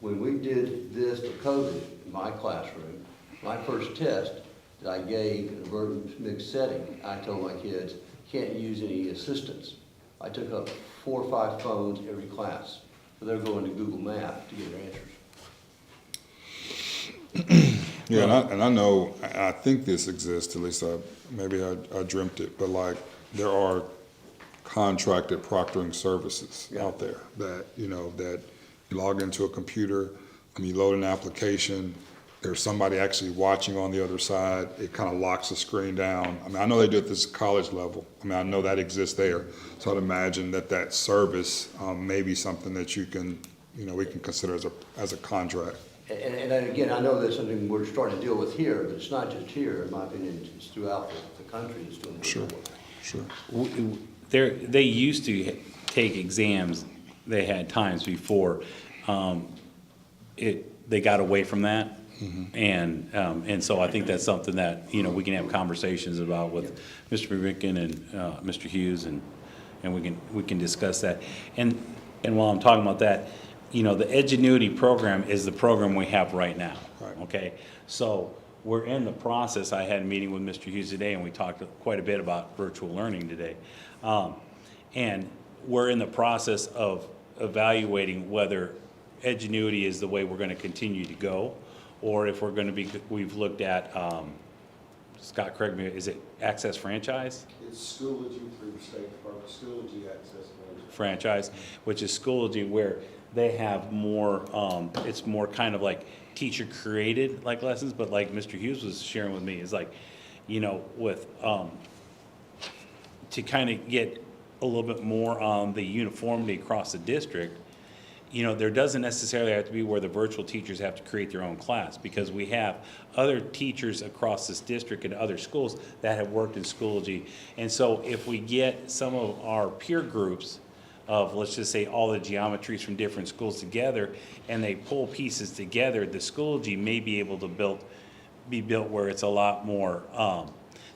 when we did this for COVID in my classroom, my first test that I gave in a verbal mixed setting, I told my kids, can't use any assistance. I took up 4 or 5 phones every class. So they're going to Google Maps to get their answers. Yeah, and I know, I think this exists, at least maybe I dreamt it, but like there are contracted proctoring services out there that, you know, that you log into a computer, you load an application, there's somebody actually watching on the other side, it kind of locks the screen down. I mean, I know they do it at this college level. I mean, I know that exists there. So I'd imagine that service may be something that you can, you know, we can consider as a contract. And again, I know that's something we're starting to deal with here, but it's not just here, in my opinion, it's throughout the country that's doing this work. Sure. They used to take exams, they had times before, they got away from that. And so I think that's something that, you know, we can have conversations about with Mr. Ricken and Mr. Hughes, and we can discuss that. And while I'm talking about that, you know, the Edgenuity program is the program we have right now. Right. Okay, so we're in the process. I had a meeting with Mr. Hughes today, and we talked quite a bit about virtual learning today. And we're in the process of evaluating whether Edgenuity is the way we're going to continue to go, or if we're going to be, we've looked at, Scott, correct me, is it Access Franchise? It's Schoology through the State Department, Schoology Access Management. Franchise, which is Schoology, where they have more, it's more kind of like teacher-created like lessons, but like Mr. Hughes was sharing with me, is like, you know, with, to kind of get a little bit more on the uniformity across the district, you know, there doesn't necessarily have to be where the virtual teachers have to create their own class, because we have other teachers across this district and other schools that have worked in Schoology. And so if we get some of our peer groups of, let's just say, all the geometries from different schools together, and they pull pieces together, the Schoology may be able to be built where it's a lot more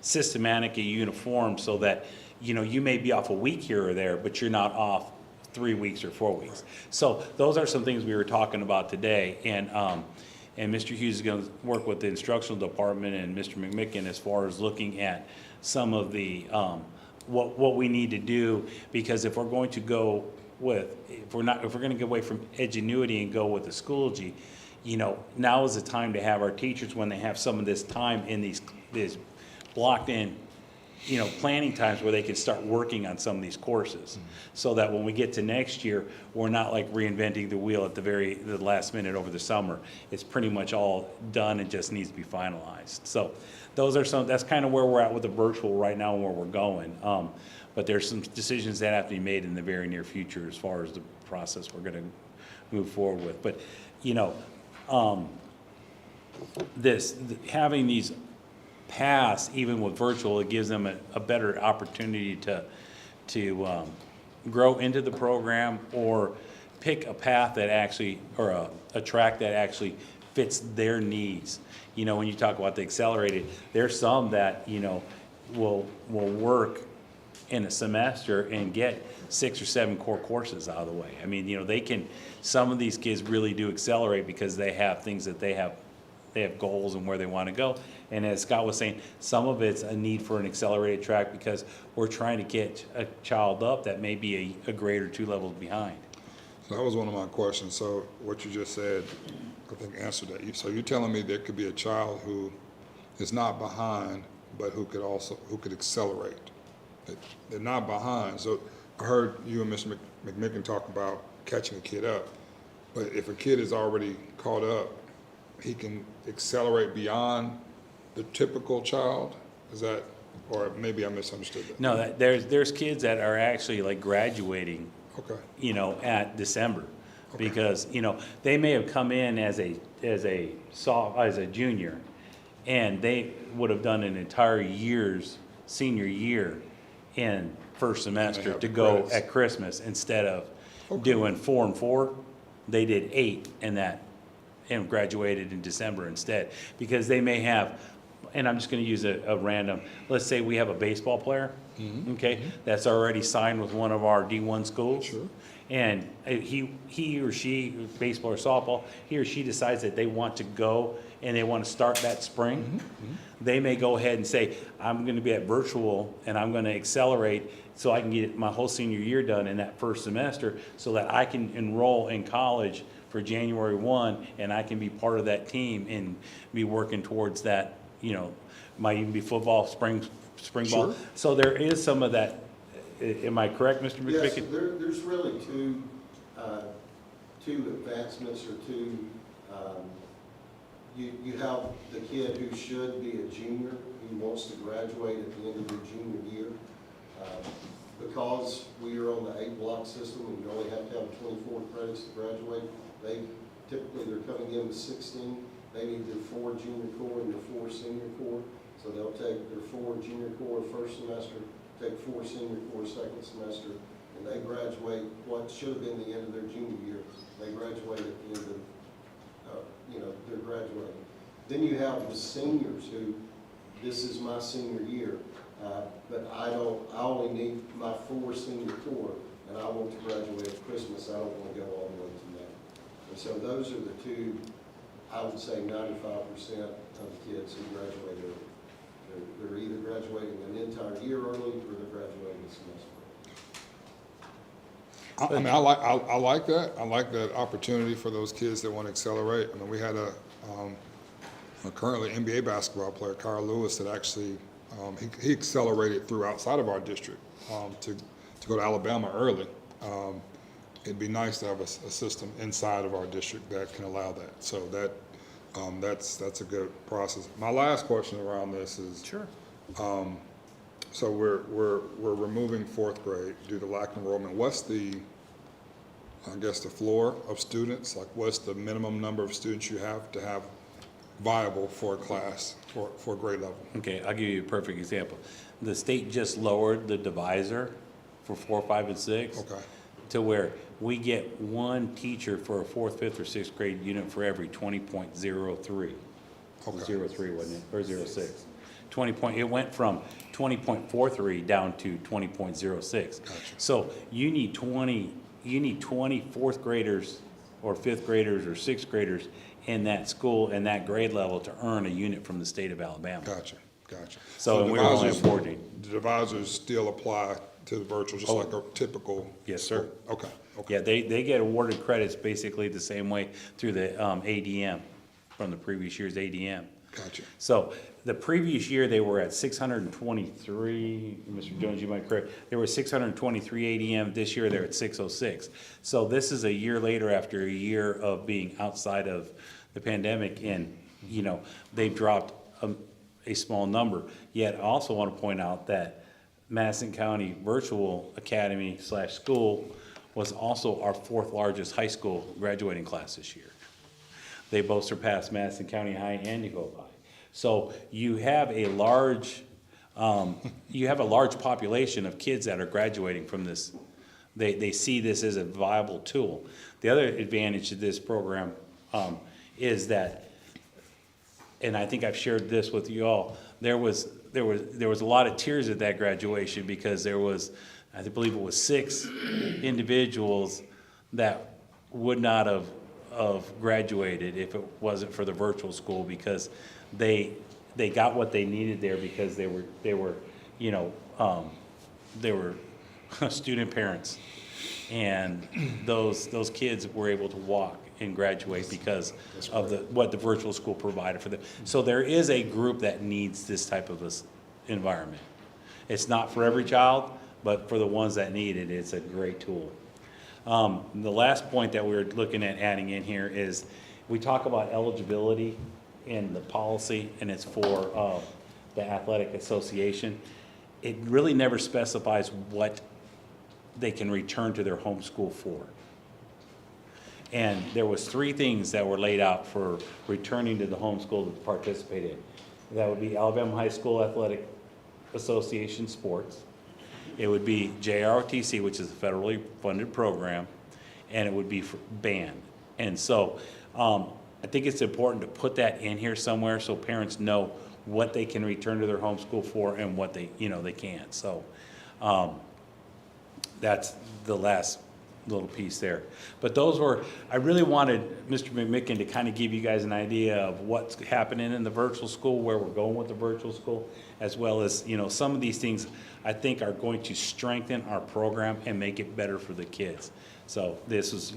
systematic and uniform, so that, you know, you may be off a week here or there, but you're not off 3 weeks or 4 weeks. So those are some things we were talking about today, and Mr. Hughes is going to work with the instructional department and Mr. McMicken as far as looking at some of the, what we need to do, because if we're going to go with, if we're going to get away from Edgenuity and go with the Schoology, you know, now is the time to have our teachers, when they have some of this time in these blocked in, you know, planning times, where they can start working on some of these courses, so that when we get to next year, we're not like reinventing the wheel at the last minute over the summer. It's pretty much all done and just needs to be finalized. So that's kind of where we're at with the virtual right now and where we're going. But there's some decisions that have to be made in the very near future as far as the process we're going to move forward with. But, you know, having these paths, even with virtual, it gives them a better opportunity to grow into the program, or pick a path that actually, or a track that actually fits their needs. You know, when you talk about the accelerated, there's some that, you know, will work in a semester and get 6 or 7 core courses out of the way. I mean, you know, some of these kids really do accelerate because they have things that they have goals and where they want to go. And as Scott was saying, some of it's a need for an accelerated track because we're trying to get a child up that may be a grade or 2 levels behind. So that was one of my questions. So what you just said, I think answered that. So you're telling me there could be a child who is not behind, but who could accelerate. They're not behind. So I heard you and Mr. McMicken talk about catching a kid up. But if a kid is already caught up, he can accelerate beyond the typical child? Is that, or maybe I misunderstood that? No, there's kids that are actually like graduating, Okay. you know, at December. Because, you know, they may have come in as a junior, and they would have done an entire senior year in first semester have to go credits. at Christmas, instead of doing 4 and 4. They did 8 in that, and graduated in December instead, because they may have, and I'm just going to use a random, let's say we have a baseball player, okay, that's already signed with one of our D1 schools. Sure. And he or she, baseball or softball, he or she decides that they want to go and they want to start that spring. They may go ahead and say, I'm going to be at virtual and I'm going to accelerate so I can get my whole senior year done in that first semester, so that I can enroll in college for January 1, and I can be part of that team and be working towards that, you know, might even be football, spring ball. Sure. So there is some of that. Am I correct, Mr. Yes, McMicken? there's really two advancements, or two, you have the kid who should be a junior, who wants to graduate at the end of their junior year. Because we are on the 8-block system, and you only have to have 24 credits to graduate, they're coming in with 16. They need their 4 junior core and their 4 senior core. So they'll take their 4 junior core first semester, take 4 senior core second semester, and they graduate what should have been the end of their junior year. They graduate at the end of, they're graduating. Then you have the seniors who, this is my senior year, but I only need my 4 senior core, and I want to graduate at Christmas. I don't want to go all the way to that. And so those are the two, I would say 95% of the kids who graduate early. They're either graduating an entire year early, or they're graduating a semester. I mean, I like that. I like that opportunity for those kids that want to accelerate. I mean, we had a currently NBA basketball player, Kyle Lewis, that actually, he accelerated through outside of our district to go to Alabama early. It'd be nice to have a system inside of our district that can allow that. So that's a good process. My last question around this is, Sure. so we're removing 4th grade due to lack of enrollment. What's the floor of students? Like, what's the minimum number of students you have to have viable for a class, for a grade level? Okay, I'll give you a perfect example. The state just lowered the divisor for 4, 5, and 6. Okay. to where we get one teacher for a fourth, fifth, or sixth grade unit for every 20.03. Okay. 03, wasn't it, or 06? 20 point, it went from 20.43 down to 20.06. Gotcha. So you need 20 fourth graders or fifth graders or sixth graders in that school and that grade level to earn a unit from the state of Alabama. Gotcha. So and we were only at divisors- 14. The divisors still apply to the virtual, just like a typical? Yes, sir. Okay, Yeah, they get awarded credits basically the same way through the ADM, from the previous year's ADM. gotcha. So the previous year, they were at 623, Mr. Jones, you might correct, they were 623 ADM. This year, they're at 606. So this is a year later after a year of being outside of the pandemic, and, you know, they've dropped a small number. Yet I also want to point out that Madison County Virtual Academy / School was also our fourth largest high school graduating class this year. They both surpassed Madison County High and New Hope High. So you have a large population of kids that are graduating from this. They see this as a viable tool. The other advantage to this program is that, and I think I've shared this with you all, there was a lot of tears at that graduation because there was, I believe it was 6 individuals that would not have graduated if it wasn't for the virtual school, because they got what they needed there because they were student parents, and those kids were able to walk and graduate because of what the virtual school provided for them. So there is a group that needs this type of environment. It's not for every child, but for the ones that need it, it's a great tool. The last point that we're looking at adding in here is, we talk about eligibility in the policy, and it's for the athletic association. It really never specifies what they can return to their home school for. And there was 3 things that were laid out for returning to the home school to participate in. That would be Alabama High School Athletic Association sports. It would be JROTC, which is a federally funded program, and it would be for band. And so I think it's important to put that in here somewhere so parents know what they can return to their home school for and what they can't. So that's the last little piece there. But those were, I really wanted Mr. McMicken to kind of give you guys an idea of what's happening in the virtual school, where we're going with the virtual school, as well as, some of these things I think are going to strengthen our program and make it better for the kids. So this is,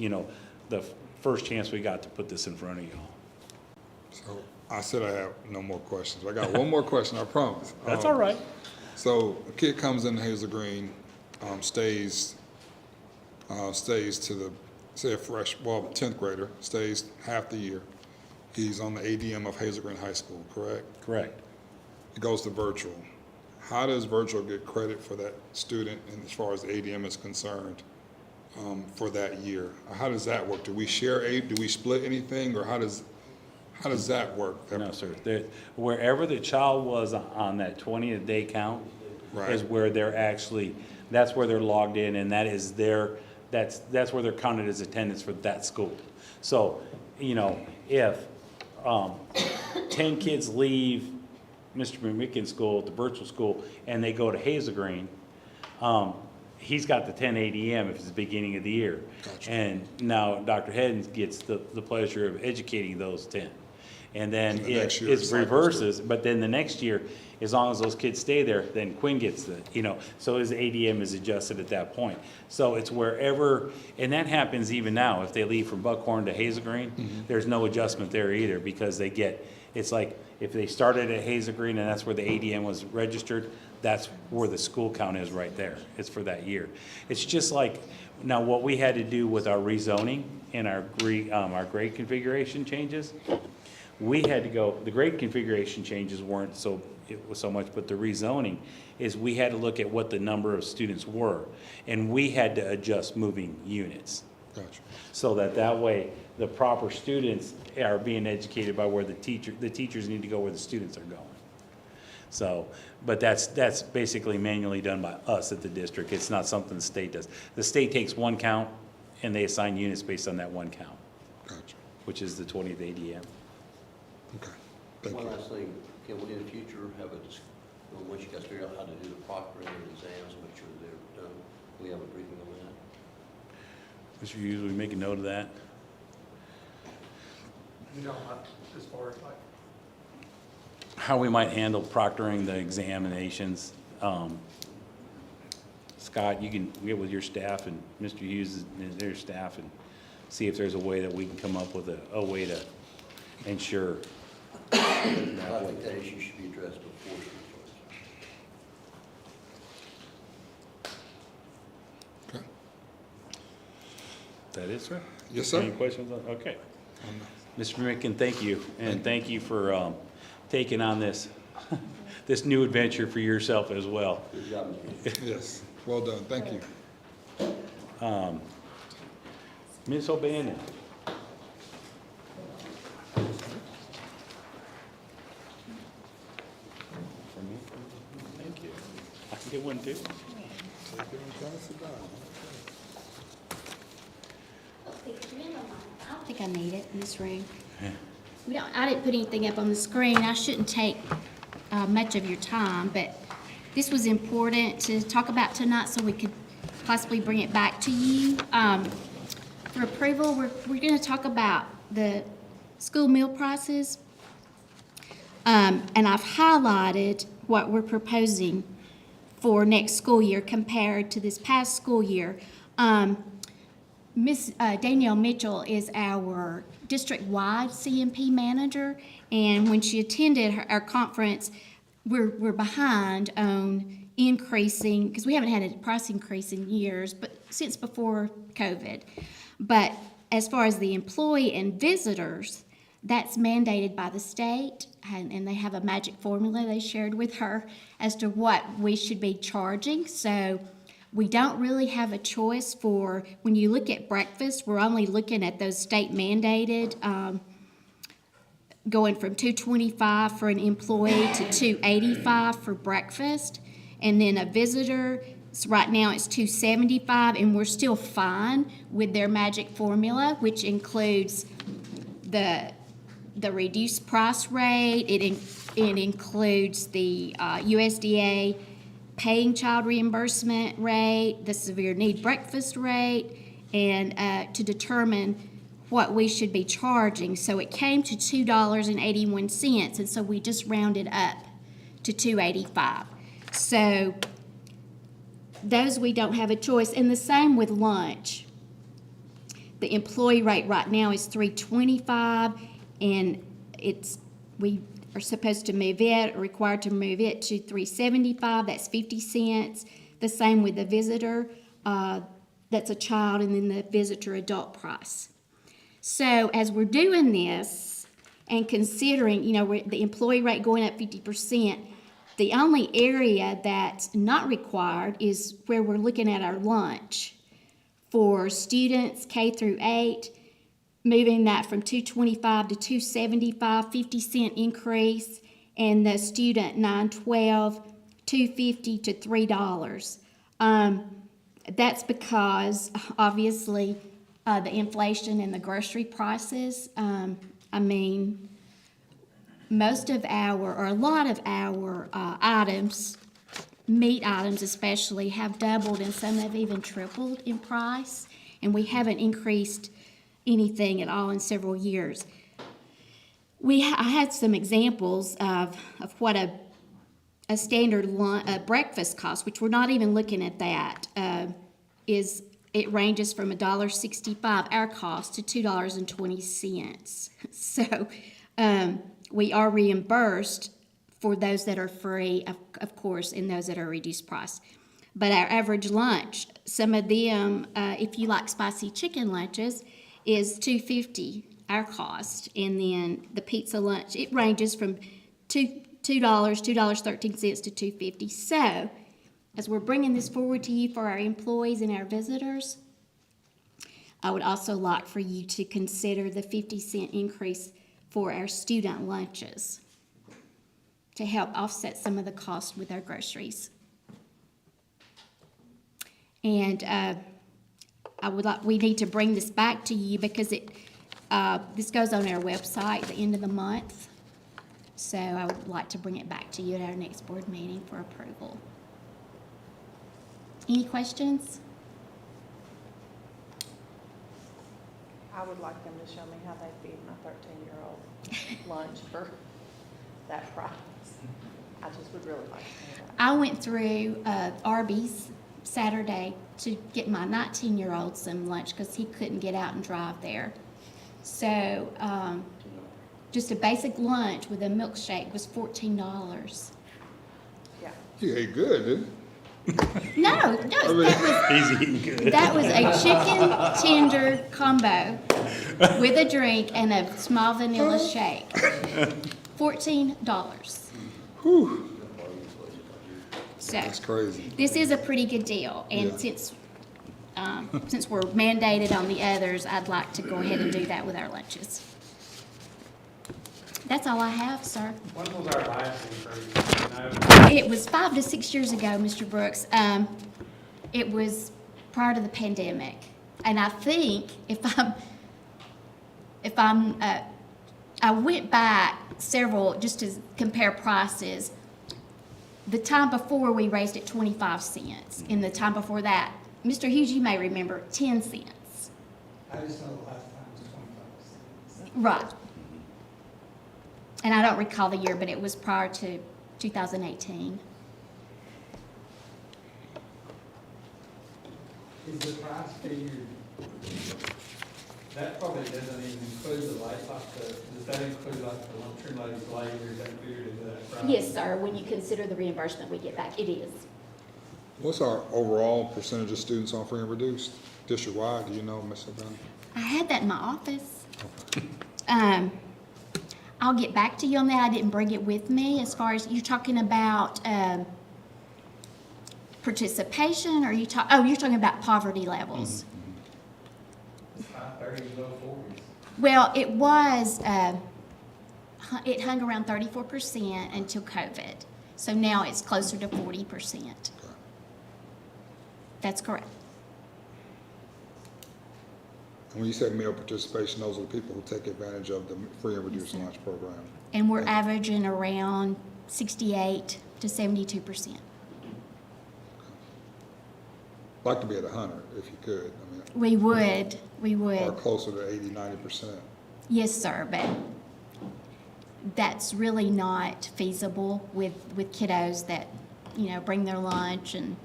the first chance we got to put this in front of y'all. So I said I have no more questions. I got one more question, I promise. That's all right. So a kid comes into Hazel Green, stays to the, say a 10th grader, stays half the year. He's on the ADM of Hazel Green High School, correct? Correct. He goes to virtual. How does virtual get credit for that student, and as far as the ADM is concerned, for that year? How does that work? Do we share aid? Do we split anything, or how does that work? No, sir. Wherever the child was on that 20th day count Right. is where they're actually, that's where they're logged in, and that is that's where they're counted as attendance for that school. So, if 10 kids leave Mr. McMickin's school, the virtual school, and they go to Hazel Green, he's got the 10 ADM if it's the beginning of the year. Gotcha. And now Dr. Hedden gets the pleasure of educating those 10. And then And the next if year it it cycles reverses, but then the next year, as long as those kids stay there, then Quinn gets so his ADM is adjusted at that point. So it's wherever, and that happens even now. If they leave from Buckhorn to Hazel Green, there's no adjustment there either, because it's like, if they started at Hazel Green and that's where the ADM was registered, that's where the school count is right there. It's for that year. It's just like, now what we had to do with our rezoning and our grade configuration changes, we had to go, the grade configuration changes weren't so much, but the rezoning is we had to look at what the number of students were, and we had to adjust moving units. Gotcha. So that way, the proper students are being educated by where the teachers need to go where the students are going. So, but that's basically manually done by us at the district. It's not something the state does. The state takes one count and they assign units based on that one count, Gotcha. which is the 20th ADM. Okay, thank One you. last thing, can we in the future have once you guys figure out how to do the proctoring and exams, make sure they're done, we have a briefing on that? Mr. Hughes, we make a note of that? You know, as far as like, How we might handle proctoring the examinations. Scott, you can get with your staff and Mr. Hughes and their staff and see if there's a way that we can come up with a way to ensure. I think that issue should be addressed before school starts. Okay. That is, sir? Yes, sir. Any questions? Okay. Mr. Micken, thank you, and thank you for taking on this, this new adventure for yourself as well. Good job, Mr. Chairman. Yes, well done, thank you. Ms. O'Bannon? Thank you. I can get one too. I don't think I need it in this room. I didn't put anything up on the screen. I shouldn't take much of your time, but this was important to talk about tonight so we could possibly bring it back to you. For approval, we're going to talk about the school meal prices. And I've highlighted what we're proposing for next school year compared to this past school year. Miss Danielle Mitchell is our district-wide CMP manager, and when she attended our conference, we're behind on increasing, because we haven't had a price increase in years, but since before COVID. But as far as the employee and visitors, that's mandated by the state, and they have a magic formula they shared with her as to what we should be charging. So we don't really have a choice for, when you look at breakfast, we're only looking at those state mandated, going from $2.25 for an employee to $2.85 for breakfast. And then a visitor, so right now it's $2.75, and we're still fine with their magic formula, which includes the reduced price rate. It includes the USDA paying child reimbursement rate, the severe need breakfast rate, and to determine what we should be charging. So it came to $2.81, and so we just rounded up to $2.85. So those we don't have a choice, and the same with lunch. The employee rate right now is $3.25, and we are supposed to move it, or required to move it to $3.75, that's 50 cents. The same with the visitor, that's a child, and then the visitor adult price. So as we're doing this and considering, the employee rate going up 50%, the only area that's not required is where we're looking at our lunch. For students K through 8, moving that from $2.25 to $2.75, 50-cent increase, and the student 9-12, $2.50 to $3. That's because, obviously, the inflation in the grocery prices. Most of our, or a lot of our items, meat items especially, have doubled, and some have even tripled in price, and we haven't increased anything at all in several years. I had some examples of what a standard breakfast cost, which we're not even looking at that, is. It ranges from $1.65 our cost to $2.20. So we are reimbursed for those that are free, of course, and those that are reduced price. But our average lunch, some of them, if you like spicy chicken lunches, is $2.50 our cost, and then the pizza lunch, it ranges from $2.13 to $2.50. So as we're bringing this forward to you for our employees and our visitors, I would also like for you to consider the 50-cent increase for our student lunches to help offset some of the cost with our groceries. And we need to bring this back to you because this goes on our website at the end of the month. So I would like to bring it back to you at our next board meeting for approval. Any questions? I would like them to show me how they feed my 13-year-old lunch for that price. I just would really like to know that. I went through Arby's Saturday to get my 19-year-old some lunch because he couldn't get out and drive there. So just a basic lunch with a milkshake was $14. Yeah. You ate good, didn't you? No, He's eating good. that was a chicken tender combo with a drink and a small vanilla shake. $14. Whew, So that's crazy. this is a pretty good deal, and Yeah. since we're mandated on the others, I'd like to go ahead and do that with our lunches. That's all I have, sir. When was our last increase? You know? It was 5 to 6 years ago, Mr. Brooks. It was prior to the pandemic, and I think I went back several just to compare prices. The time before we raised it 25 cents, and the time before that, Mr. Hughes, you may remember, 10 cents. I just know the last time was 25 cents. Right. And I don't recall the year, but it was prior to 2018. Is the price figured, that probably doesn't even include the does that include like the lunchroom ladies labor, is that figured into that price? Yes, sir, when you consider the reimbursement we get back, it is. What's our overall percentage of students on free and reduced district-wide? Do you know, Ms. O'Brien? I had that in my office. I'll get back to you on that. I didn't bring it with me. As far as you're talking about participation, or you're talking about poverty levels. It's high 30s, low 40s. Well, it was, it hung around 34% until COVID. So now it's closer to 40%. That's correct. And when you say meal participation, those are the people who take advantage of the free and reduced lunch program. And we're averaging around 68 to 72%. Like to be at 100 if you could. I mean, We or would. closer to 80, 90%. Yes, sir, but that's really not feasible with kiddos that, bring their lunch, and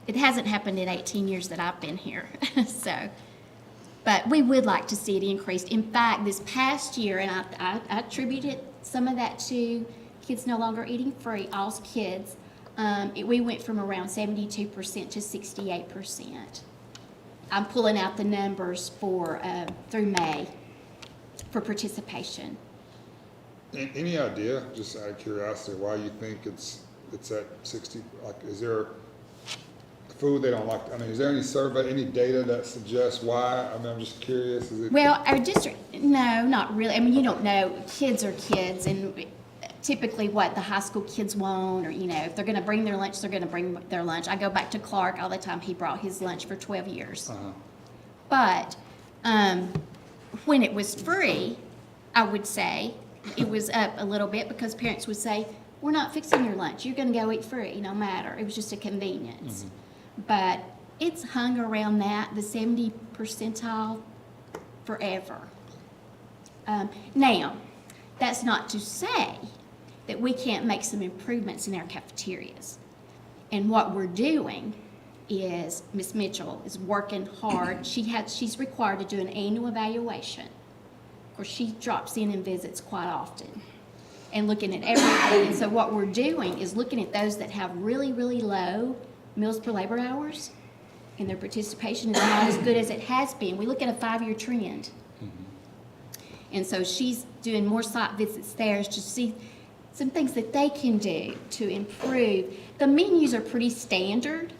it hasn't happened in 18 years that I've been here, so. But we would like to see it increased. In fact, this past year, and I attributed some of that to kids no longer eating free, all kids, we went from around 72% to 68%. I'm pulling out the numbers for, through May for participation. Any idea, just out of curiosity, why you think it's at 60? Like, is there food they don't like? I mean, is there any survey, any data that suggests why? I mean, I'm just curious. Is it? Well, our district, no, not really. I mean, you don't know. Kids are kids, and typically what the high school kids want, or, if they're going to bring their lunch, they're going to bring their lunch. I go back to Clark all the time. He brought his lunch for 12 years. Uh-huh. But when it was free, I would say it was up a little bit because parents would say, we're not fixing your lunch. You're going to go eat free, no matter. It was just a convenience. But it's hung around the 70 percentile forever. Now, that's not to say that we can't make some improvements in our cafeterias. And what we're doing is, Ms. Mitchell is working hard. She's required to do an annual evaluation. Of course, she drops in and visits quite often and looking at everything. And so what we're doing is looking at those that have really, really low meals per labor hours, and their participation is not as good as it has been. We look at a 5-year trend. And so she's doing more site visits there to see some things that they can do to improve. The menus are pretty standard,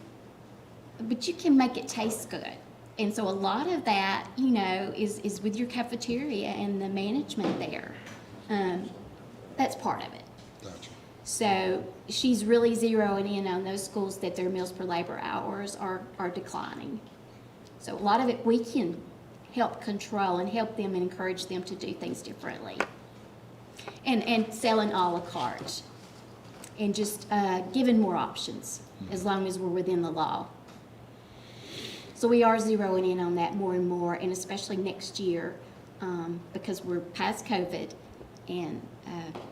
but you can make it taste good. And so a lot of that, is with your cafeteria and the management there. That's part of it. Gotcha. So she's really zeroing in on those schools that their meals per labor hours are declining. So a lot of it we can help control and help them and encourage them to do things differently. And selling a la carte and just giving more options as long as we're within the law. So we are zeroing in on that more and more, and especially next year because we're past COVID, and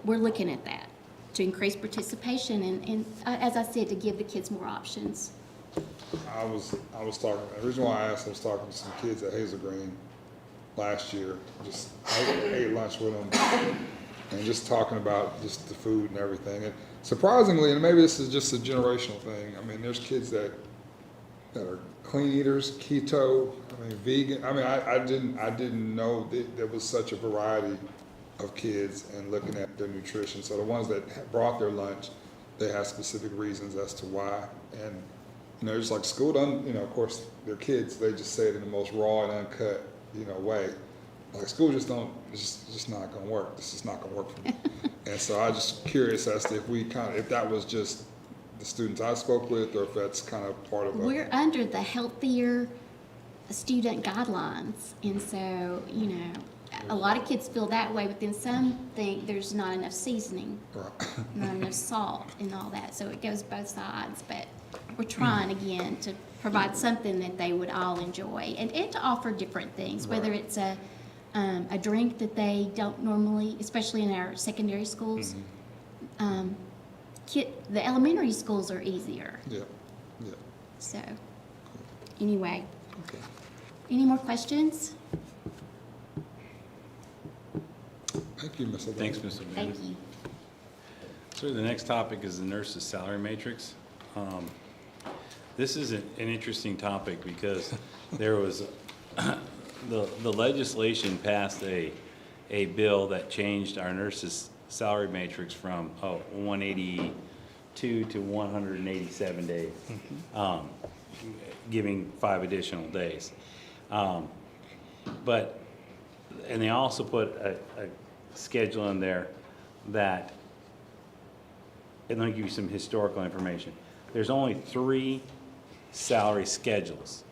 we're looking at that to increase participation and as I said, to give the kids more options. I was talking, the reason why I asked, I was talking to some kids at Hazel Green last year, just ate lunch with them, and just talking about just the food and everything. And surprisingly, and maybe this is just a generational thing, I mean, there's kids that are clean eaters, keto, I mean, vegan. I mean, I didn't know that there was such a variety of kids and looking at their nutrition. So the ones that brought their lunch, they have specific reasons as to why. And, you know, just like school done, you know, of course, they're kids, they just say it in the most raw and uncut, you know, way. Like school just don't, it's just not gonna work. This is not gonna work for me. And so I was just curious as to if that was just the students I spoke with, or if that's kind of part of We're under the healthier student guidelines, and so, you know, a lot of kids feel that way, but then some think there's not enough seasoning, not enough salt and all that, so it goes both sides, but we're trying again to provide something that they would all enjoy, and to offer different things, whether it's a drink that they don't normally, especially in our secondary schools. The elementary schools are easier. Yeah, yeah. So, anyway. Okay. Any more questions? Thank you, Ms. O'Donnell. Thanks, Mr. Bennett. Thank you. So the next topic is the nurse's salary matrix. This is an interesting topic because there was, the legislation passed a bill that changed our nurses' salary matrix from 182 to 187 days, giving 5 additional days. But, and they also put a schedule in there that, and let me give you some historical information. There's only 3 salary schedules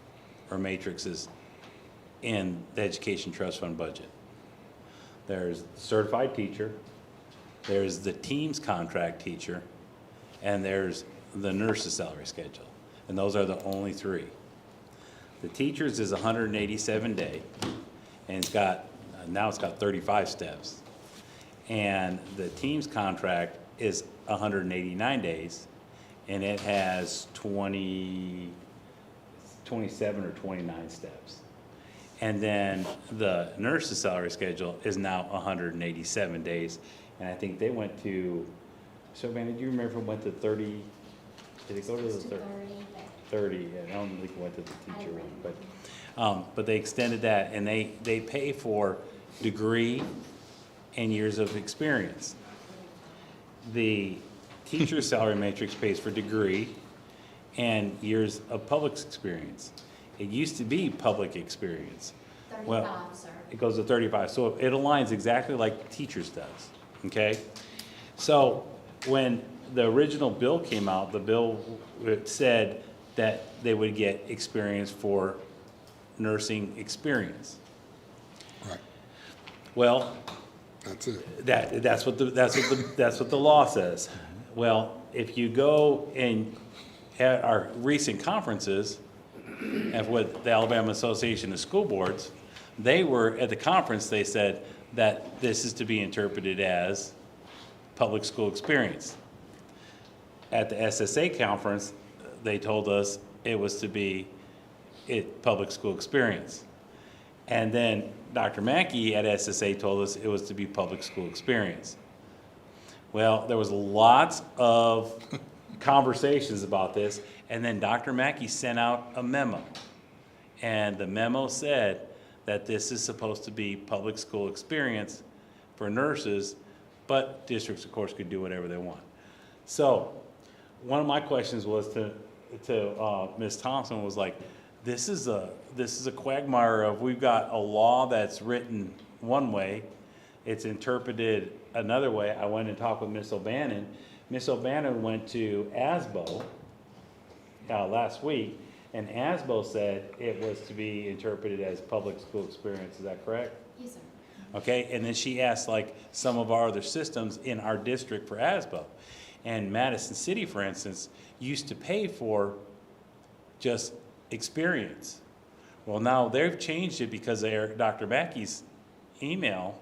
or matrices in the Education Trust Fund budget. There's certified teacher, there's the team's contract teacher, and there's the nurse's salary schedule. And those are the only 3. The teacher's is 187 day, and it's got, now it's got 35 steps. And the team's contract is 189 days, and it has 27 or 29 steps. And then the nurse's salary schedule is now 187 days. And I think they went to, so man, did you remember if it went to 30? Did it go to the 30? I don't think it went to the teacher one, but they extended that, and they pay for degree and years of experience. The teacher's salary matrix pays for degree and years of public experience. It used to be public experience. 35, Well, sir. it goes to 35, so it aligns exactly like teachers does, okay? So when the original bill came out, the bill said that they would get experience for nursing experience. Right, Well, that's it. that's what the law says. Well, if you go and at our recent conferences, and with the Alabama Association of School Boards, they were, at the conference, they said that this is to be interpreted as public school experience. At the SSA conference, they told us it was to be public school experience. And then Dr. Mackey at SSA told us it was to be public school experience. Well, there was lots of conversations about this, and then Dr. Mackey sent out a memo. And the memo said that this is supposed to be public school experience for nurses, but districts, of course, could do whatever they want. So one of my questions was to Ms. Thompson was like, this is a quagmire of, we've got a law that's written one way, it's interpreted another way, I went and talked with Miss O'Bannon. Miss O'Bannon went to ASBO last week, and ASBO said it was to be interpreted as public school experience. Is that correct? Yes, sir. Okay, and then she asked like some of our other systems in our district for ASBO. And Madison City, for instance, used to pay for just experience. Well, now they've changed it because of Dr. Mackey's email,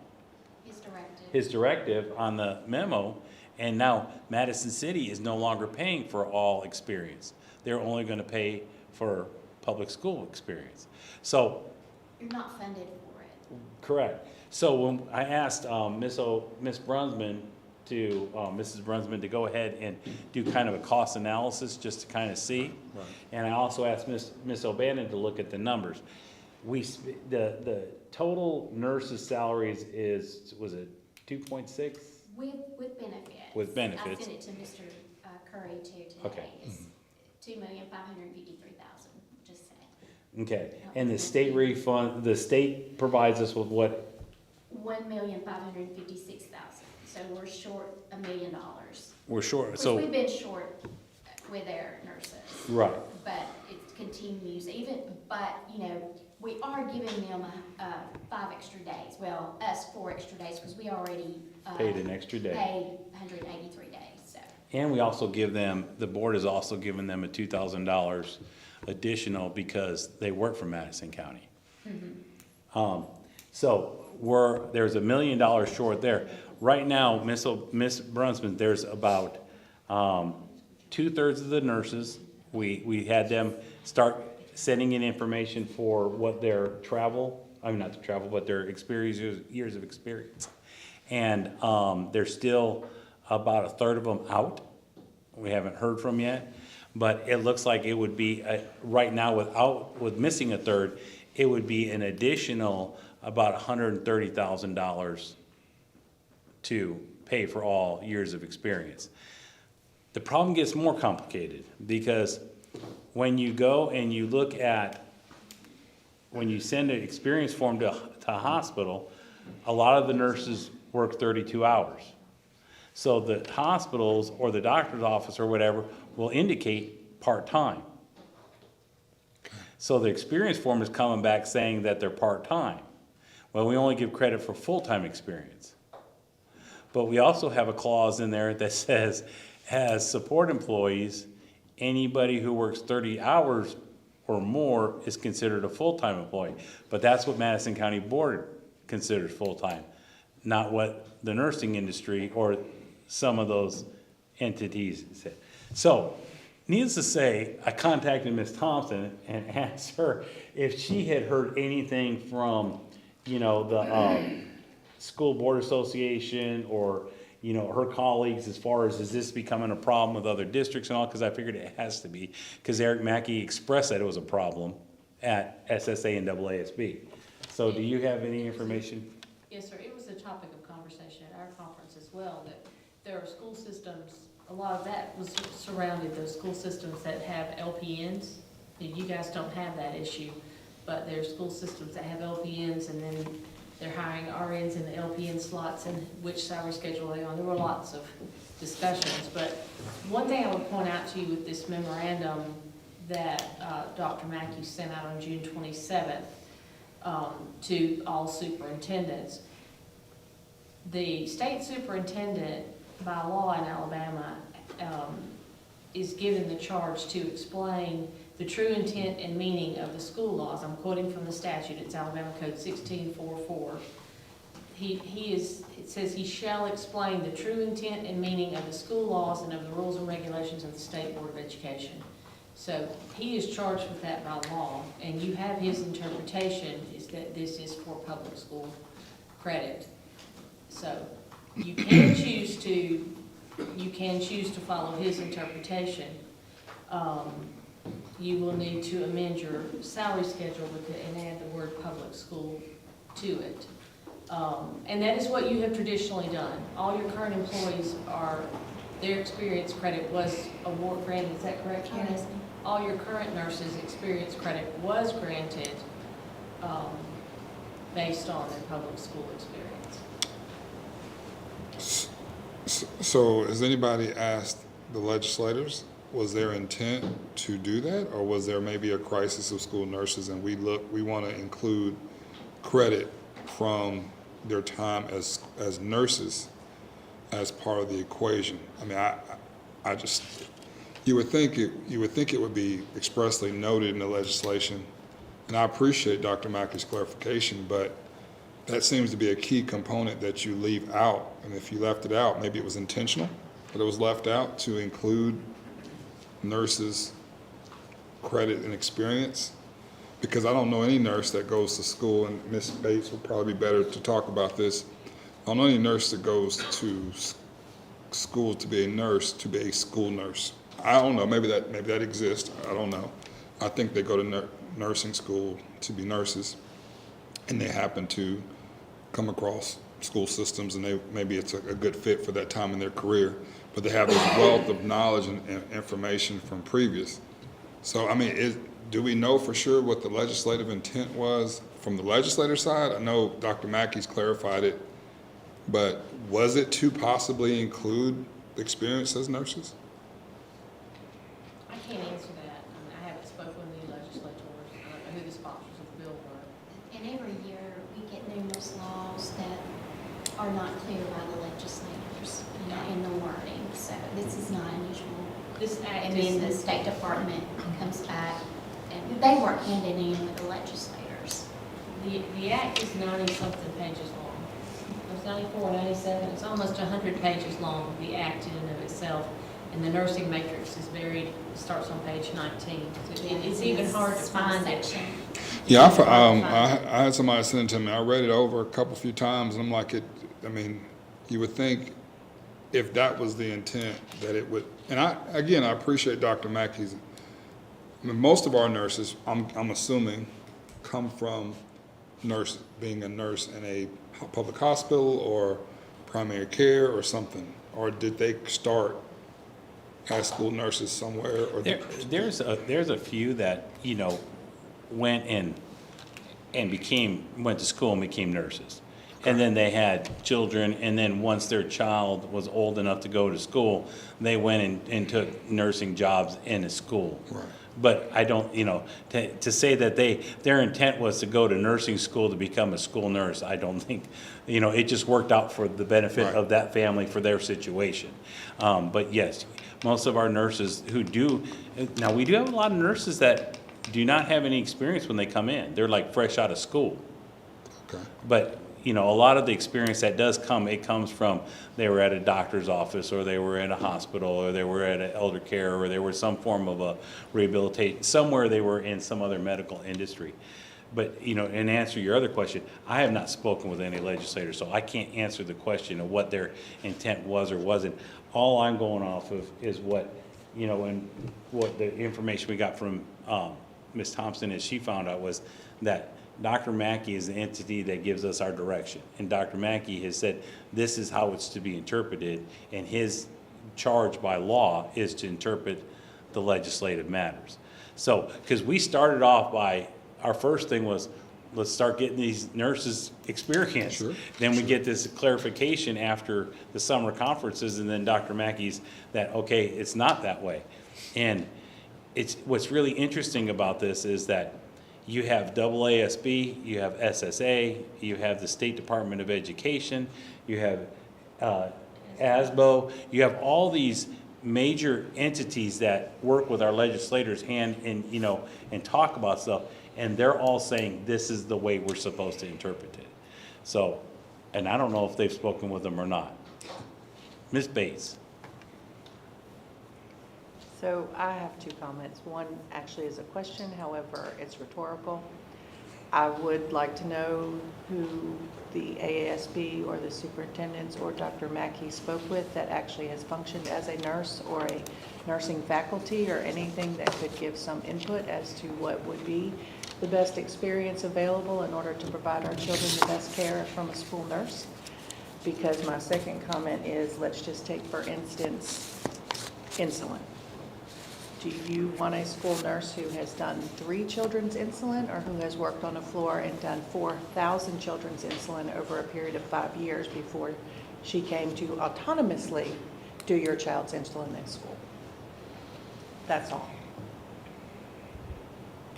his directive on the memo, and now Madison City is no longer paying for all experience. They're only gonna pay for public school experience. So, You're not funded for it. correct. So when I asked Miss Brunsman to, Mrs. Brunsman to go ahead and do kind of a cost analysis just to kind of see. Right. And I also asked Miss O'Bannon to look at the numbers. The total nurses' salaries was it 2.6? With benefits. With benefits. I sent it to Mr. Curry too today. Okay. It's $2,553,000, just say. Okay, and the state refund, the state provides us with what? $1,556,000, so we're short $1 million. We're short, Which so, we've been short with our nurses. right, But it continues but, you know, we are giving them 5 extra days. Well, us 4 extra days, because we already. paid an extra day. Paid 183 days, so. And we also give them, the board has also given them a $2,000 additional because they work for Madison County. So there's $1 million short there. Right now, Miss Brunsman, there's about 2/3 of the nurses. We had them start sending in information for what their but their experience, years of experience. And there's still about 1/3 of them out. We haven't heard from yet, but it looks like it would be, right now with missing 1/3, it would be an additional about $130,000 to pay for all years of experience. The problem gets more complicated because when you go and you look at, when you send an experience form to a hospital, a lot of the nurses work 32 hours. So the hospitals or the doctor's office or whatever will indicate part-time. So the experience form is coming back saying that they're part-time. Well, we only give credit for full-time experience. But we also have a clause in there that says, as support employees, anybody who works 30 hours or more is considered a full-time employee. But that's what Madison County Board considers full-time, not what the nursing industry or some of those entities said. So, needless to say, I contacted Ms. Thompson and asked her if she had heard anything from, the School Board Association or, her colleagues as far as, is this becoming a problem with other districts and all? Because I figured it has to be, because Eric Mackey expressed that it was a problem at SSA and AASB. So do you have any information? Yes, sir. It was a topic of conversation at our conference as well, that there are school systems, a lot of that was surrounded those school systems that have LPNs. You guys don't have that issue, but there are school systems that have LPNs and then they're hiring RNs in the LPN slots and which salary schedule they're on. There were lots of discussions, but one thing I would point out to you with this memorandum that Dr. Mackey sent out on June 27th to all superintendents, the state superintendent by law in Alabama is given the charge to explain the true intent and meaning of the school laws. I'm quoting from the statute, it's Alabama Code 1644. It says he shall explain the true intent and meaning of the school laws and of the rules and regulations of the State Board of Education. So he is charged with that by law, and you have his interpretation is that this is for public school credit. So you can choose to follow his interpretation. You will need to amend your salary schedule with it and add the word public school to it. And that is what you have traditionally done. All your current employees their experience credit was award granted, is that correct, Karen? Yes. All your current nurses' experience credit was granted based on their public school experience. So has anybody asked the legislators, was their intent to do that? Or was there maybe a crisis of school nurses and we want to include credit from their time as nurses as part of the equation? I mean, I just, you would think it would be expressly noted in the legislation. And I appreciate Dr. Mackey's clarification, but that seems to be a key component that you leave out. And if you left it out, maybe it was intentional, but it was left out to include nurses' credit and experience. Because I don't know any nurse that goes to school, and Ms. Bates would probably be better to talk about this. I don't know any nurse that goes to school to be a nurse, to be a school nurse. I don't know, maybe that exists, I don't know. I think they go to nursing school to be nurses, and they happen to come across school systems, and maybe it's a good fit for that time in their career, but they have this wealth of knowledge and information from previous. So, I mean, do we know for sure what the legislative intent was from the legislator side? I know Dr. Mackey's clarified it, but was it to possibly include experience as nurses? I can't answer that. I mean, I haven't spoken with any legislators. I don't know who the sponsors of the bill were. And every year, we get numerous laws that are not clear by the legislators, in the wording, so this is not unusual. This act And then the is, State Department comes back, and they work hand in hand with the legislators. the act is 90-something pages long. It's 94, 97, it's almost 100 pages long, the act in and of itself. And the nursing matrix is buried, it starts on page 19. So it's even hard to find it. Yeah, I had somebody send it to me. I read it over a few times, and I'm like, I mean, you would think if that was the intent that it would, and I appreciate Dr. Mackey's, I mean, most of our nurses, I'm assuming, come from being a nurse in a public hospital or primary care or something, or did they start as school nurses somewhere? Or There's a few that, went to school and became nurses. And then they had children, and then once their child was old enough to go to school, they went and took nursing jobs in a school. Right. But I don't, to say that their intent was to go to nursing school to become a school nurse, I don't think, it just worked out for the benefit Right. of that family for their situation. But yes, most of our nurses who do, now we do have a lot of nurses that do not have any experience when they come in. They're like fresh out of school. Okay. But, a lot of the experience that does come, it comes from they were at a doctor's office, or they were at a hospital, or they were at an elder care, or they were some form of a rehabilitation, somewhere they were in some other medical industry. But, and answer your other question, I have not spoken with any legislators, so I can't answer the question of what their intent was or wasn't. All I'm going off of is what, and what the information we got from Ms. Thompson, as she found out, was that Dr. Mackey is the entity that gives us our direction. And Dr. Mackey has said this is how it's to be interpreted, and his charge by law is to interpret the legislative matters. So, because we started off by, our first thing was, let's start getting these nurses experience. Sure, Then we get this clarification after the summer conferences, and then Dr. Mackey's that, okay, it's not that way. And what's really interesting about this is that you have AASB, you have SSA, you have the State Department of Education, you have ASBO, you have all these major entities that work with our legislators and talk about stuff, and they're all saying this is the way we're supposed to interpret it. So, and I don't know if they've spoken with them or not. Ms. Bates. So I have two comments. One actually is a question, however, it's rhetorical. I would like to know who the AASB or the superintendents or Dr. Mackey spoke with that actually has functioned as a nurse or a nursing faculty, or anything that could give some input as to what would be the best experience available in order to provide our children the best care from a school nurse. Because my second comment is, let's just take, for instance, insulin. Do you want a school nurse who has done 3 children's insulin, or who has worked on a floor and done 4,000 children's insulin over a period of 5 years before She came to autonomously do your child's insulin in school. That's all.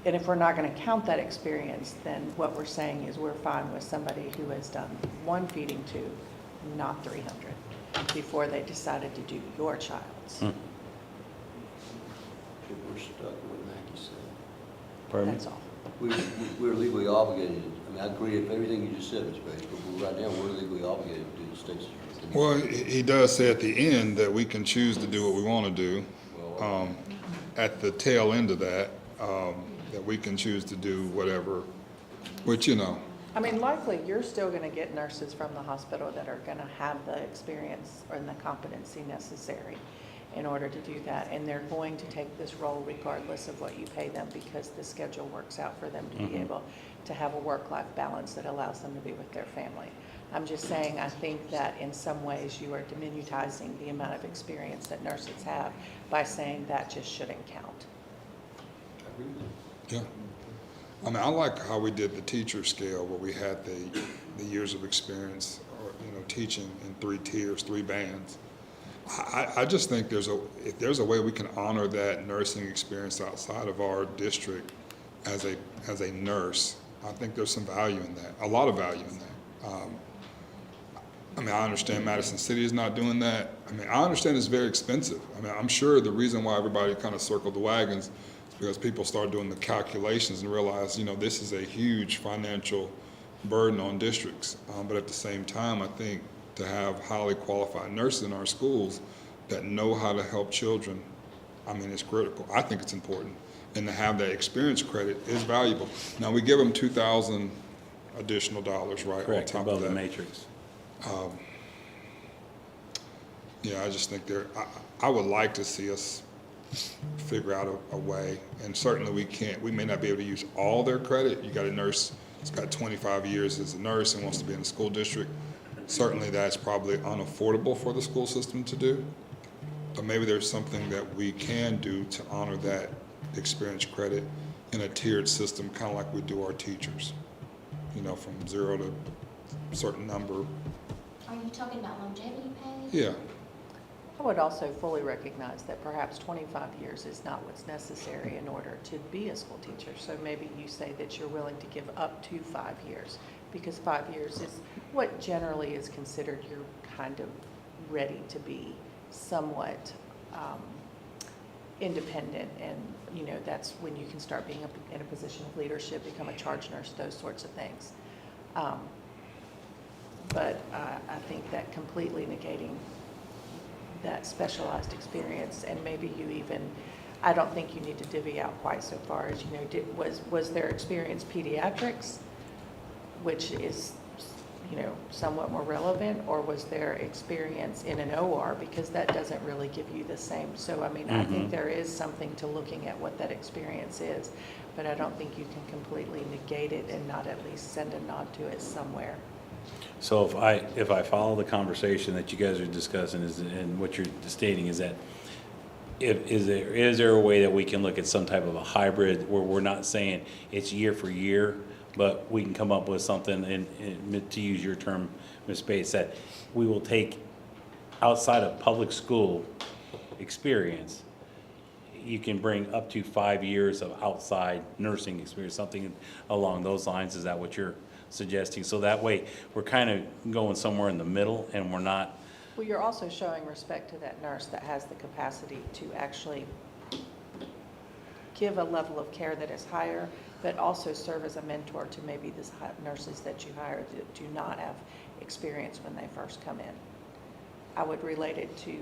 And if we're not going to count that experience, then what we're saying is we're fine with somebody who has done one feeding tube, not 300, before they decided to do your child's. If we're stuck with what Mackie said. Pardon me? That's all. We're legally obligated, I mean, I agree with everything you just said, Ms. Page, but right now, we're legally obligated to do the state's. Well, he does say at the end that we can choose to do what we want to do. At the tail end of that, that we can choose to do whatever, which, you know, I mean, likely, you're still going to get nurses from the hospital that are going to have the experience or the competency necessary in order to do that. And they're going to take this role regardless of what you pay them, because the schedule works out for them to be able to have a work-life balance that allows them to be with their family. I'm just saying, I think that in some ways you are diminutizing the amount of experience that nurses have by saying that just shouldn't count. yeah. I mean, I like how we did the teacher scale, where we had the years of experience, or, you know, teaching in 3 tiers, 3 bands. I just think if there's a way we can honor that nursing experience outside of our district as a nurse, I think there's some value in that, a lot of value in that. I mean, I understand Madison City is not doing that. I mean, I understand it's very expensive. I mean, I'm sure the reason why everybody kind of circled the wagons is because people started doing the calculations and realized, you know, this is a huge financial burden on districts. But at the same time, I think to have highly qualified nurses in our schools that know how to help children, I mean, it's critical. I think it's important. And to have that experience credit is valuable. Now, we give them $2,000 additional dollars, right? Correct, on top above of the that. matrix. Yeah, I just think I would like to see us figure out a way, and certainly we may not be able to use all their credit. You got a nurse that's got 25 years as a nurse and wants to be in a school district. Certainly that's probably unaffordable for the school system to do, but maybe there's something that we can do to honor that experience credit in a tiered system, kind of like we do our teachers, you know, from 0 to a certain number. Are you talking about longevity pay? Yeah. I would also fully recognize that perhaps 25 years is not what's necessary in order to be a school teacher. So maybe you say that you're willing to give up to 5 years, because 5 years is what generally is considered you're kind of ready to be somewhat independent, and you know, that's when you can start being in a position of leadership, become a charge nurse, those sorts of things. But I think that completely negating that specialized experience, and maybe you even, I don't think you need to divvy out quite so far as, you know, was their experience pediatrics, which is, you know, somewhat more relevant, or was their experience in an OR, because that doesn't really give you the same. So, I mean, I think there is something to looking at what that experience is, but I don't think you can completely negate it and not at least send a nod to it somewhere. So if I follow the conversation that you guys are discussing and what you're stating is that is there a way that we can look at some type of a hybrid where we're not saying it's year for year, but we can come up with something, and to use your term, Ms. Bates, that we will take outside of public school experience, you can bring up to 5 years of outside nursing experience, something along those lines. Is that what you're suggesting? So that way we're kind of going somewhere in the middle, and we're not. Well, you're also showing respect to that nurse that has the capacity to actually give a level of care that is higher, but also serve as a mentor to maybe the nurses that you hire that do not have experience when they first come in. I would relate it to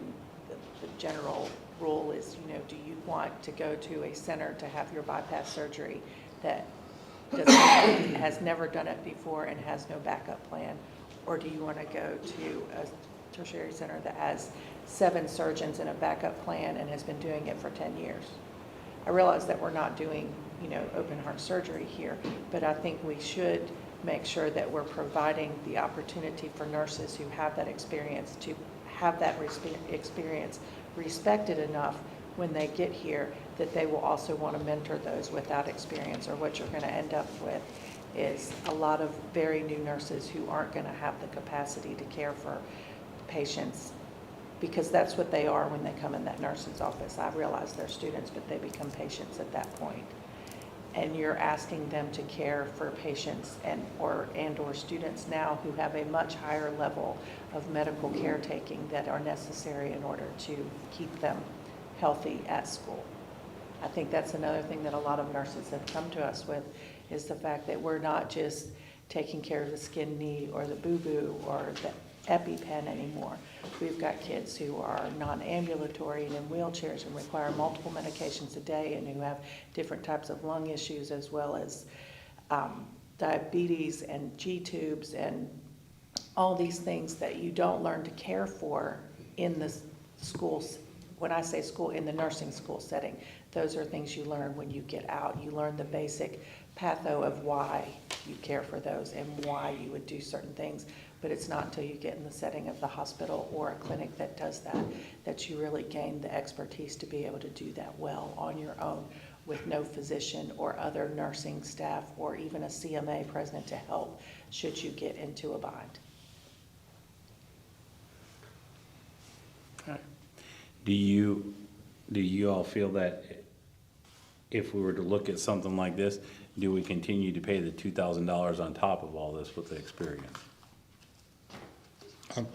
the general rule is, you know, do you want to go to a center to have your bypass surgery that has never done it before and has no backup plan? Or do you want to go to a tertiary center that has 7 surgeons and a backup plan and has been doing it for 10 years? I realize that we're not doing, you know, open heart surgery here, but I think we should make sure that we're providing the opportunity for nurses who have that experience to have that experience respected enough when they get here that they will also want to mentor those without experience, or what you're going to end up with is a lot of very new nurses who aren't going to have the capacity to care for patients, because that's what they are when they come in that nurse's office. I realize they're students, but they become patients at that point. And you're asking them to care for patients or students now who have a much higher level of medical caretaking that are necessary in order to keep them healthy at school. I think that's another thing that a lot of nurses have come to us with, is the fact that we're not just taking care of the skin knee or the boo-boo or the EpiPen anymore. We've got kids who are non-ambulatory and in wheelchairs and require multiple medications a day, and who have different types of lung issues, as well as diabetes and G-tubes and all these things that you don't learn to care for in the schools. When I say school, in the nursing school setting, those are things you learn when you get out. You learn the basic patho of why you care for those and why you would do certain things. But it's not until you get in the setting of the hospital or a clinic that does that, that you really gain the expertise to be able to do that well on your own, with no physician or other nursing staff or even a CMA present to help should you get into a bind. Okay. Do you all feel that if we were to look at something like this, do we continue to pay the $2,000 on top of all this with the experience? Are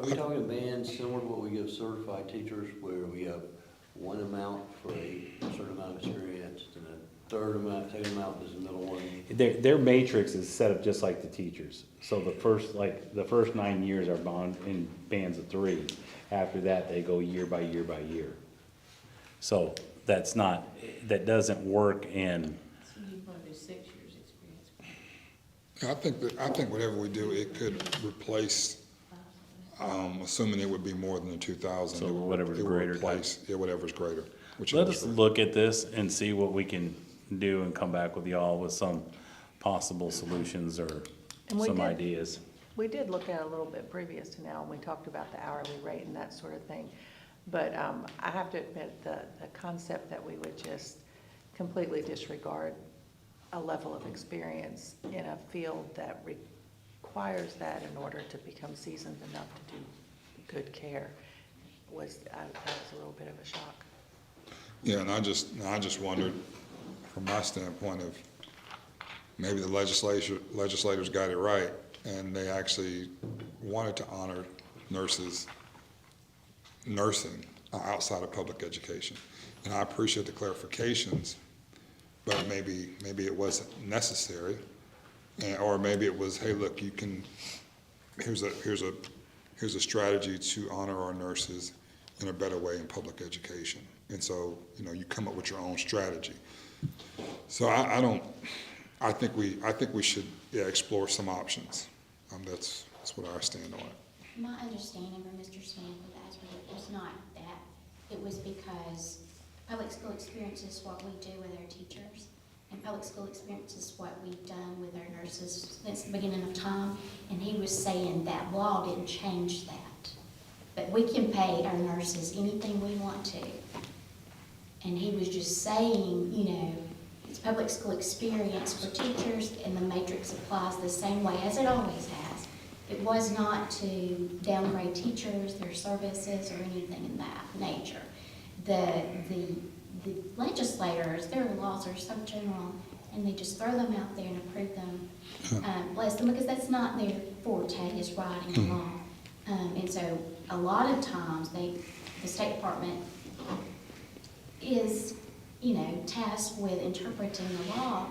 we talking bands similar to what we give certified teachers, where we have one amount for a certain amount of experience, and a second amount is the middle one? Their matrix is set up just like the teachers. So the first 9 years are in bands of 3. After that, they go year by year by year. So that doesn't work in. So you want to do 6 years experience? I think whatever we do, it could replace, assuming it would be more than the 2,000. So whatever's greater. Yeah, whatever's greater. Let us look at this and see what we can do and come back with y'all with some possible solutions or some ideas. We did look at it a little bit previous to now, and we talked about the hourly rate and that sort of thing. But I have to admit, the concept that we would just completely disregard a level of experience in a field that requires that in order to become seasoned enough to do good care that was a little bit of a shock. Yeah, and I just wondered, from my standpoint, if maybe the legislators got it right, and they actually wanted to honor nursing outside of public education. And I appreciate the clarifications, but maybe it wasn't necessary, or maybe it was, hey, look, you can, here's a strategy to honor our nurses in a better way in public education. And so, you come up with your own strategy. So I think we should explore some options. That's what I stand on it. My understanding from Mr. Smith was not that. It was because public school experience is what we do with our teachers, and public school experience is what we've done with our nurses since the beginning of time. And he was saying that law didn't change that. But we can pay our nurses anything we want to. And he was just saying, it's public school experience for teachers, and the matrix applies the same way as it always has. It was not to downgrade teachers, their services, or anything in that nature. The legislators, their laws are so general, and they just throw them out there and approve them, bless them, because that's not their forte, is writing law. And so a lot of times the State Department is, tasked with interpreting the law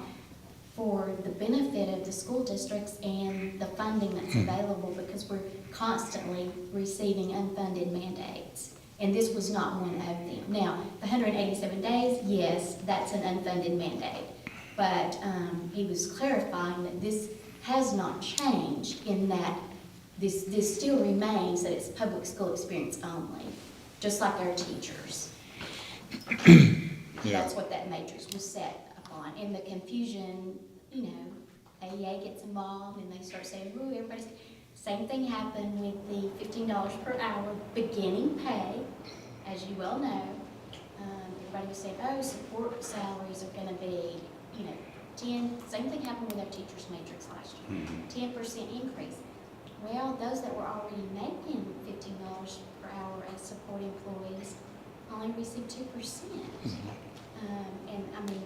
for the benefit of the school districts and the funding that's available, because we're constantly receiving unfunded mandates. And this was not one of them. Now, the 187 days, yes, that's an unfunded mandate. But he was clarifying that this has not changed, in that this still remains that it's public school experience only, just like our teachers. Yeah. That's what that matrix was set upon. And the confusion, AEA gets involved and they start saying, ooh, everybody's, same thing happened with the $15 per hour beginning pay, as you well know. Everybody was saying, oh, support salaries are gonna be, 10, same thing happened with our teachers matrix last year, 10% increase. Well, those that were already making $15 per hour as support employees only received 2%. And I mean,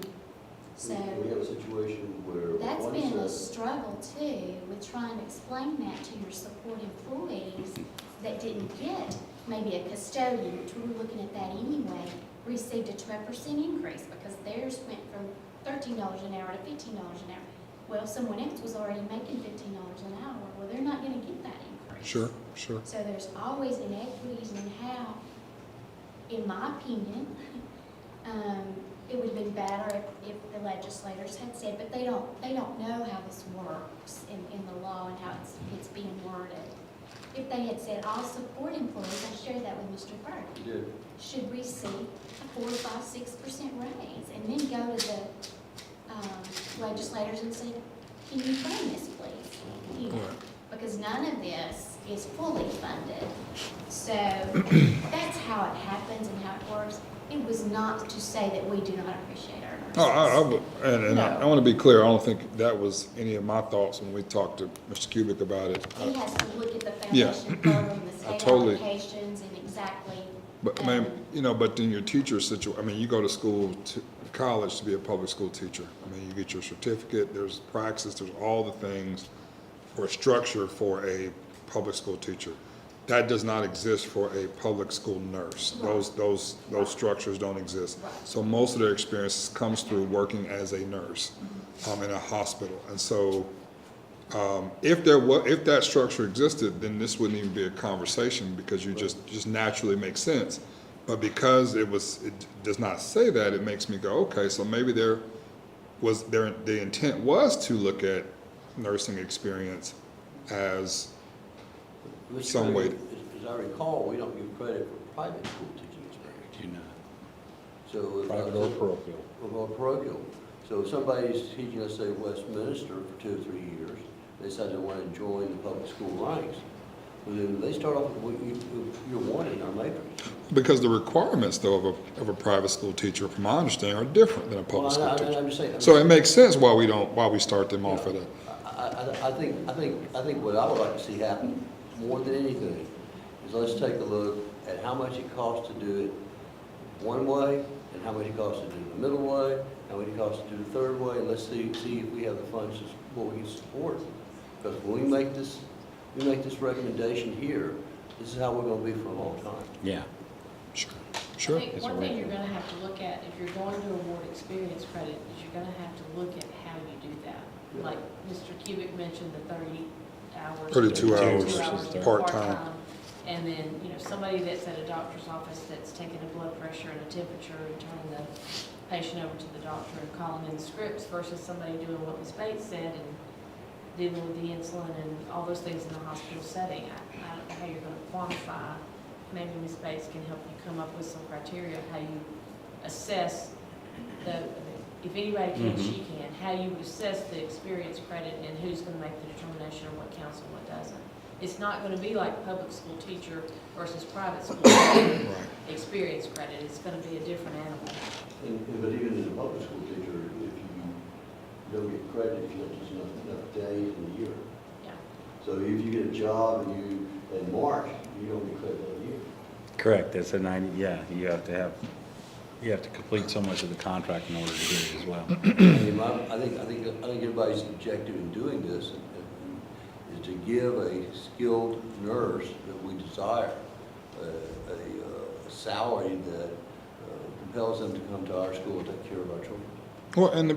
so We have a situation where that's one been a says, struggle too, with trying to explain that to your support employees that didn't get maybe a custodian, which we were looking at that anyway, received a 12% increase because theirs went from $13 an hour to $15 an hour. Well, someone else was already making $15 an hour. Well, they're not gonna get that increase. Sure, sure. So there's always inequities in how, in my opinion, it would have been better if the legislators had said, but they don't know how this works in the law and how it's being worded. If they had said all support employees, I shared that with Mr. Burke, you did. should receive a 4, 5, 6% raise, and then go to the legislators and say, can you fund this, please? You know, because none of this is fully funded. So that's how it happens and how it works. It was not to say that we do not appreciate our nurses. Oh, I would, and I No. want to be clear, I don't think that was any of my thoughts when we talked to Mr. Kubik about it. He has to look at the Yeah. foundation program, the state totally- applications, and exactly. But, man, you know, but in your teacher I mean, you go to school, college to be a public school teacher. I mean, you get your certificate, there's praxis, there's all the things or structure for a public school teacher. That does not exist for a public school nurse. Those structures don't exist. Right. So most of their experience comes through working as a nurse in a hospital. And so if that structure existed, then this wouldn't even be a conversation because you just naturally make sense. But because it does not say that, it makes me go, okay, so maybe the intent was to look at nursing experience as Mr. some way. Craig, As I recall, we don't give credit for private school teaching experience. Do not. So if Private or parochial. Or parochial. So if somebody's teaching, let's say, Westminster for 2 or 3 years, they decide they want to join the public school ranks, well, then they start off with you're wanting our matrix. Because the requirements, though, of a private school teacher, from my understanding, are different than a public school teacher. I'm just saying. So it makes sense why we start them off at a. I think what I would like to see happen more than anything is let's take a look at how much it costs to do it one way and how much it costs to do it the middle way, how much it costs to do the third way, and let's see if we have the funds to what we can support. Because when we make this recommendation here, this is how we're going to be for a long time. Yeah. Sure. I think one thing you're gonna have to look at, if you're going to award experience credit, is you're gonna have to look at how you do that. Yeah. Like Mr. Kubik mentioned the 30 hours. 32 hours, part-time. And then, you know, somebody that's at a doctor's office that's taking a blood pressure and a temperature and turning the patient over to the doctor and calling in scripts versus somebody doing what Ms. Bates said and dealing with the insulin and all those things in the hospital setting. I don't know how you're gonna quantify. Maybe Ms. Bates can help you come up with some criteria of how you assess if anybody can, she can, how you would assess the experience credit and who's gonna make the determination of what counts and what doesn't. It's not gonna be like public school teacher versus private school experience credit. It's gonna be a different animal. But even as a public school teacher, if you don't get credit, if you don't just enough days in the year. Yeah. So if you get a job and in March, you don't get credit all year. Correct, that's a 90, yeah, you have to complete so much of the contract in order to get it as well. I think everybody's objective in doing this is to give a skilled nurse that we desire a salary that compels them to come to our school and take care of our children. Well, and to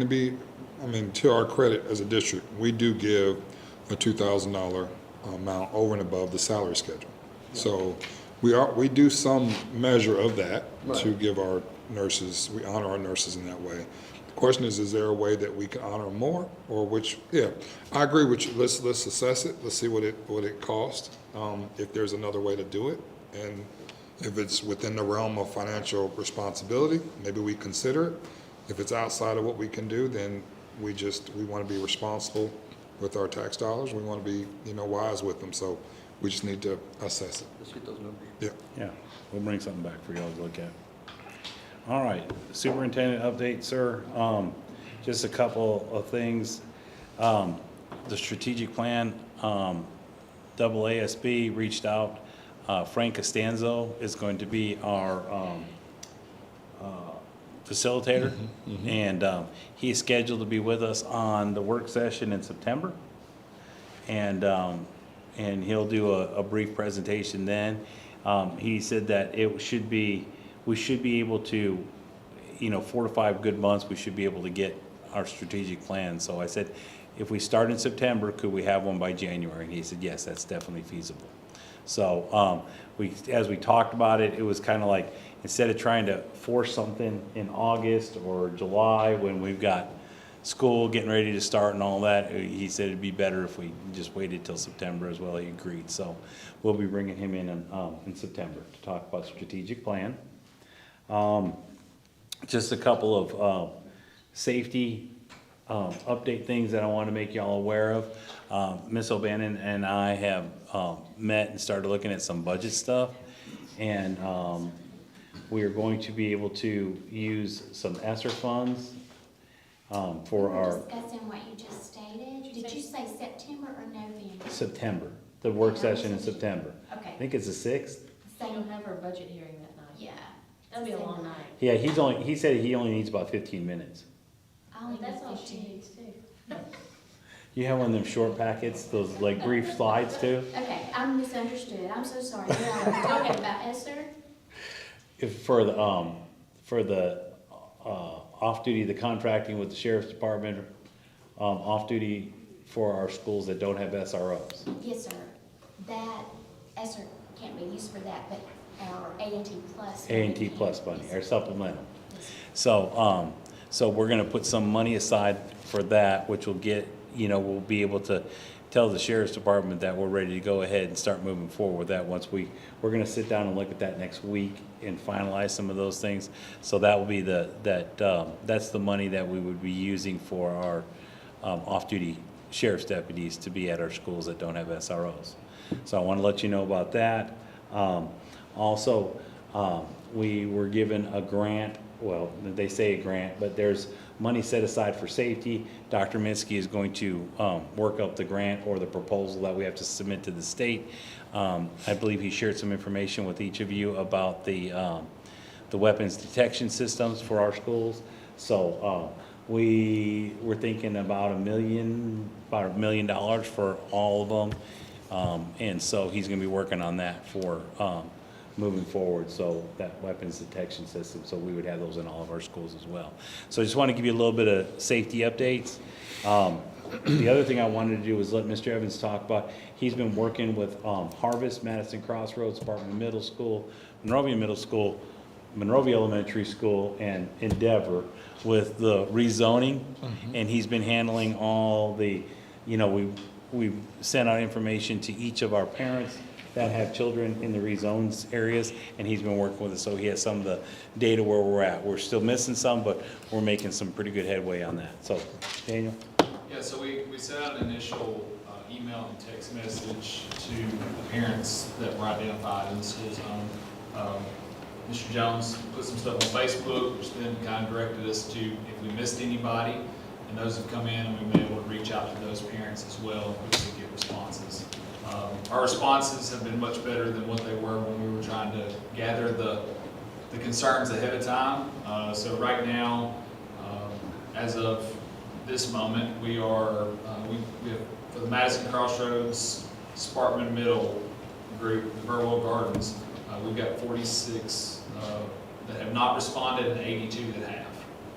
be, I mean, to our credit as a district, we do give a $2,000 amount over and above the salary schedule. So we do some measure of that to Right. give our nurses, we honor our nurses in that way. The question is there a way that we can honor more or which, yeah, I agree with you. Let's assess it. Let's see what it costs. If there's another way to do it. And if it's within the realm of financial responsibility, maybe we consider it. If it's outside of what we can do, then we want to be responsible with our tax dollars. We want to be, wise with them. So we just need to assess it. Let's get those numbers. Yeah. Yeah, we'll bring something back for y'all to look at. All right, superintendent update, sir. Just a couple of things. The strategic plan, AASB reached out. Frank Costanzo is going to be our facilitator, and he is scheduled to be with us on the work session in September, and he'll do a brief presentation then. He said that we should be able to, 4 to 5 good months, we should be able to get our strategic plan. So I said, if we start in September, could we have one by January? And he said, yes, that's definitely feasible. So as we talked about it, it was kind of like, instead of trying to force something in August or July when we've got school getting ready to start and all that, he said it'd be better if we just waited till September as well. He agreed. So we'll be bringing him in September to talk about strategic plan. Just a couple of safety update things that I want to make y'all aware of. Ms. O'Bannon and I have met and started looking at some budget stuff, and we are going to be able to use some ESSER funds for our Discussing what you just stated. Did you say September or November? September, the work session in September. I Okay. think it's the 6th. So you'll have our budget hearing that night. Yeah. That'll be a long night. Yeah, he said he only needs about 15 minutes. I'll That's all she 15. needs too. You have one of them short packets, those like brief slides too? Okay, I misunderstood. I'm so sorry. Go ahead about Esther. For the off-duty, the contracting with the sheriff's department, off-duty for our schools that don't have SROs. Yes, sir. That Esther can't be used for that, but our A&T plus. A&T plus money, our supplemental. So, so we're gonna put some money aside for that, which will get, we'll be able to tell the sheriff's department that we're ready to go ahead and start moving forward with that once we're gonna sit down and look at that next week and finalize some of those things. So that will be that's the money that we would be using for our off-duty sheriff's deputies to be at our schools that don't have SROs. So I wanna let you know about that. Also, we were given a grant, well, they say a grant, but there's money set aside for safety. Dr. Minsky is going to work up the grant or the proposal that we have to submit to the state. I believe he shared some information with each of you about the weapons detection systems for our schools. So we were thinking about $1 million for all of them. And so he's gonna be working on that for moving forward, so that weapons detection system, so we would have those in all of our schools as well. So I just want to give you a little bit of safety updates. The other thing I wanted to do was let Mr. Evans talk about, he's been working with Harvest, Madison Crossroads, Spartanburg Middle School, Monrovia Middle School, Monrovia Elementary School, and Endeavor with the rezoning. And he's been handling all the, we've sent out information to each of our parents that have children in the rezoned areas, and he's been working with us, so he has some of the data where we're at. We're still missing some, but we're making some pretty good headway on that. So, Daniel? Yeah, so we sent out an initial email and text message to the parents that were identified in the school zone. Mr. Jones put some stuff on Facebook, which then kind of directed us to if we missed anybody, and those have come in, and we've been able to reach out to those parents as well, which we get responses. Our responses have been much better than what they were when we were trying to gather the concerns ahead of time. So right now, as of this moment, we have, for the Madison Crossroads, Spartanburg Middle group, the Burwell Gardens, we've got 46 that have not responded and 82 that have.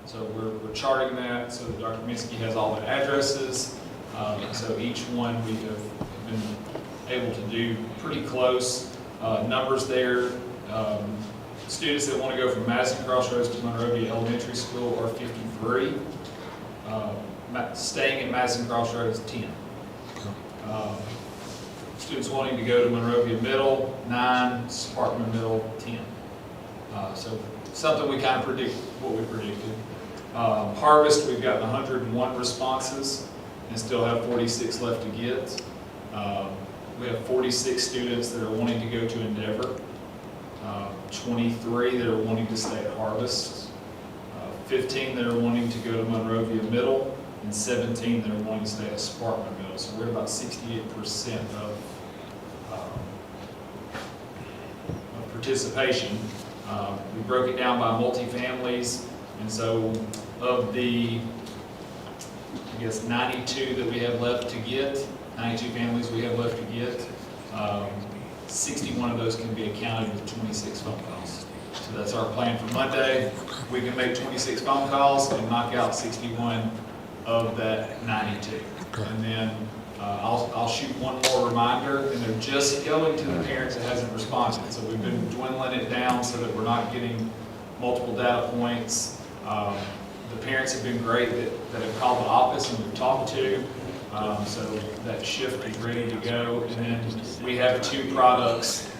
So we're charting that so that Dr. Minsky has all the addresses. So each one we have been able to do pretty close numbers there. Students that want to go from Madison Crossroads to Monrovia Elementary School are 53. Staying at Madison Crossroads, 10. Students wanting to go to Monrovia Middle, 9. Spartanburg Middle, 10. So something we kind of predict what we predicted. Harvest, we've gotten 101 responses and still have 46 left to get. We have 46 students that are wanting to go to Endeavor, 23 that are wanting to stay at Harvest, 15 that are wanting to go to Monrovia Middle, and 17 that are wanting to stay at Spartanville. So we're at about 68% of participation. We broke it down by multifamilies, and so of the, I guess, 92 that we have left to get, 92 families we have left to get, 61 of those can be accounted with 26 phone calls. So that's our plan for Monday. We can make 26 phone calls and knock out 61 of that 92. And then I'll shoot one more reminder, and they're just going to the parents that hasn't responded. So we've been dwindling it down so that we're not getting multiple data points. The parents have been great that have called the office and we've talked to. So that shift is ready to go. And then we have 2 products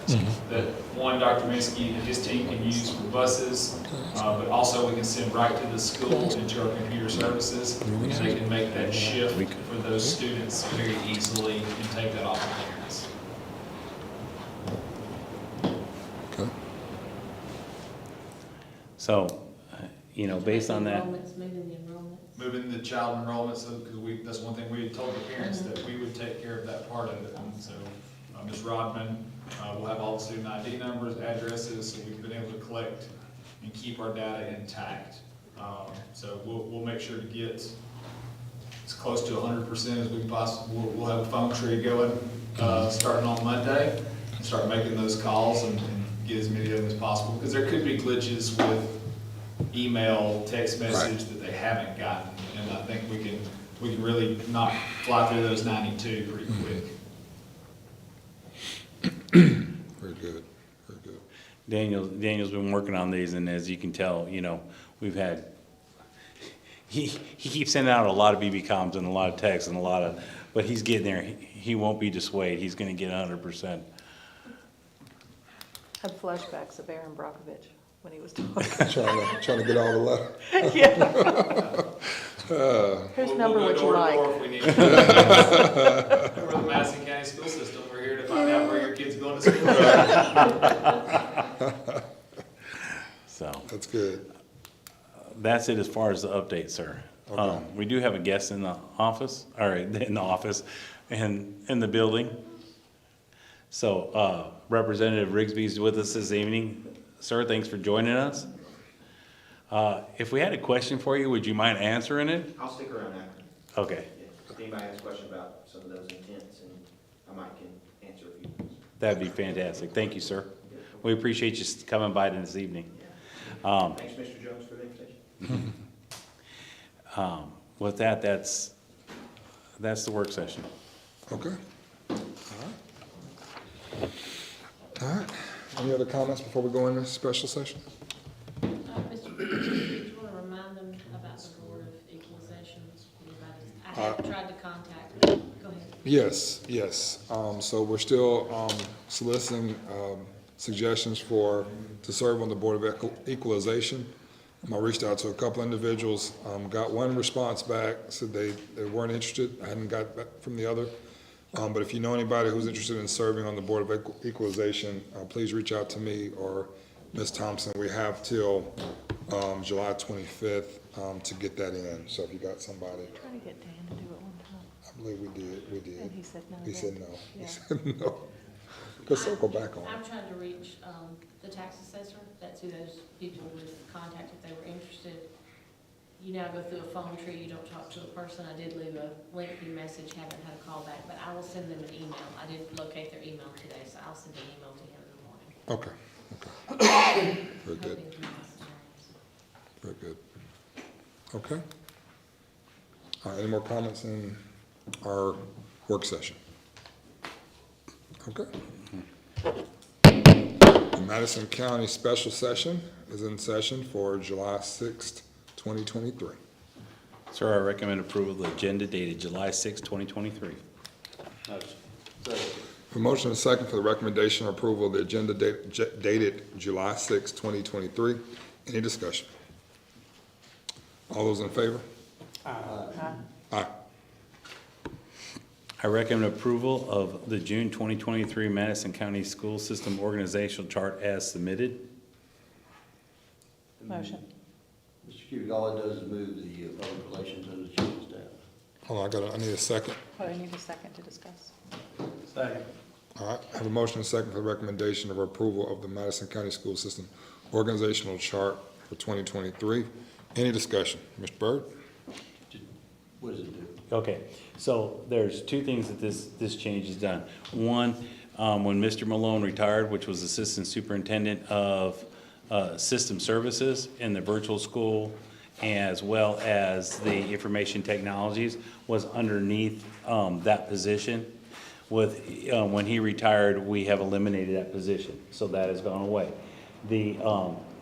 that one, Dr. Minsky and his team can use for buses, but also we can send right to the school into our computer services. And they can make that shift for those students very easily and take that off the parents. Okay. So, you know, based on that, Moving the enrollments. Moving the child enrollment, so, because that's one thing we had told the parents, that we would take care of that part of it. And so, Ms. Rodman will have all the student ID numbers, addresses, so we've been able to collect and keep our data intact. So we'll make sure to get as close to 100% as we possibly, we'll have a phone tree going, starting on Monday, and start making those calls and get as many of them as possible, because there could be glitches with email, text message that they haven't gotten, and I think we can really not fly through those 92 pretty quick. Very good, very good. Daniel's been working on these, and as you can tell, you know, we've had, he keeps sending out a lot of BB comms and a lot of texts and a lot of, but he's getting there. He won't be dissuaded. He's gonna get 100%. Had flashbacks of Aaron Brockovich when he was talking. Trying to get all the letters. Whose number would you like? We're the Madison County School System. We're here to find out where your kid's going to school. So That's good. that's it as far as the update, sir. Okay. We do have a guest in the office, and in the building. So Representative Rigsby is with us this evening. Sir, thanks for joining us. If we had a question for you, would you mind answering it? I'll stick around after. Okay, Yeah. If anybody has a question about some of those intents, and I might can answer a few things. that'd be fantastic. Thank you, sir. We appreciate you coming by this evening. Thanks, Mr. Jones, for the invitation. With that, that's the work session. Okay. All right. All right. Any other comments before we go into special session? Mr. Bridges, did you want to remind them about the Board of Equalization? I have tried to contact them. Go ahead. Yes, yes. So we're still soliciting suggestions to serve on the Board of Equalization. I reached out to a couple individuals, got one response back, said they weren't interested. I hadn't got back from the other. But if you know anybody who's interested in serving on the Board of Equalization, please reach out to me or Ms. Thompson. We have till July 25th to get that in. So if you got somebody, Trying to get Dan to do it one time. I believe we did. And he said no. He said no. Yeah. He said no. Let's circle back on I'm it. trying to reach the tax assessor. That's who those people would contact if they were interested. You now go through a phone tree, you don't talk to a person. I did leave a lengthy message, haven't had a call back, but I will send them an email. I did locate their email today, so I'll send an email to him in the morning. Okay. Very good. Hoping he has some names. Very good. Okay. All right, any more comments in our work session? Okay. The Madison County Special Session is in session for July 6th, 2023. Sir, I recommend approval of the agenda dated July 6, 2023. A motion and a second for the recommendation or approval of the agenda dated July 6, 2023. Any discussion? All those in favor? Aye. I recommend approval of the June 2023 Madison County School System Organizational Chart as submitted. Motion. Mr. Cubic, all it does is move the public relations under the chief of staff. Hold on, I need a second. Oh, I need a second to discuss. Second. All right, I have a motion and a second for the recommendation of approval of the Madison County School System Organizational Chart for 2023. Any discussion? Mr. Byrd? What does it do? Okay, so there's two things that this change has done. One, when Mr. Malone retired, which was Assistant Superintendent of System Services in the virtual school, as well as the information technologies, was underneath that position. When he retired, we have eliminated that position, so that has gone away. The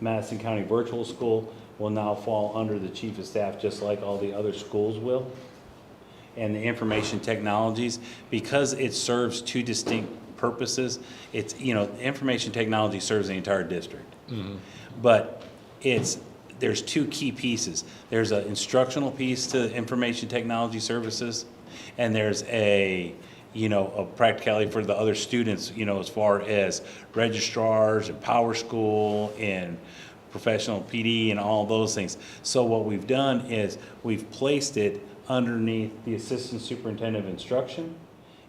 Madison County Virtual School will now fall under the Chief of Staff, just like all the other schools will. And the information technologies, because it serves two distinct purposes, it's, information technology serves the entire district. But there's two key pieces. There's an instructional piece to information technology services, and there's a practicality for the other students, as far as registrars and Power School and professional PD and all those things. So what we've done is we've placed it underneath the Assistant Superintendent of Instruction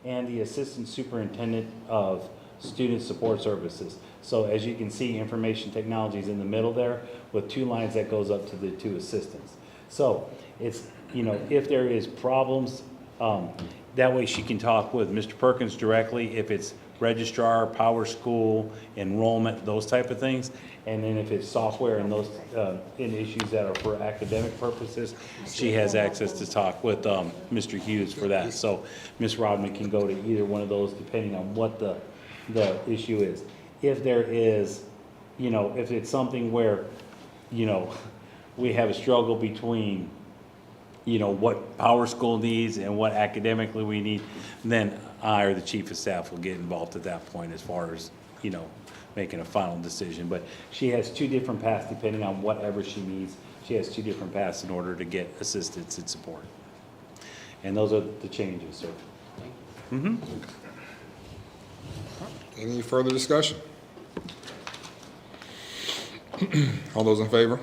and the Assistant Superintendent of Student Support Services. So as you can see, information technology is in the middle there with two lines that goes up to the two assistants. So it's, if there is problems, that way she can talk with Mr. Perkins directly if it's registrar, Power School, enrollment, those type of things. And then if it's software and those in issues that are for academic purposes, she has access to talk with Mr. Hughes for that. So Ms. Rodman can go to either one of those depending on what the issue is. If there is, if it's something where, we have a struggle between, what Power School needs and what academically we need, then I or the Chief of Staff will get involved at that point as far as, making a final decision. But she has two different paths depending on whatever she needs. She has two different paths in order to get assistance and support. And those are the changes, sir. Mm-hmm. Any further discussion? All those in favor?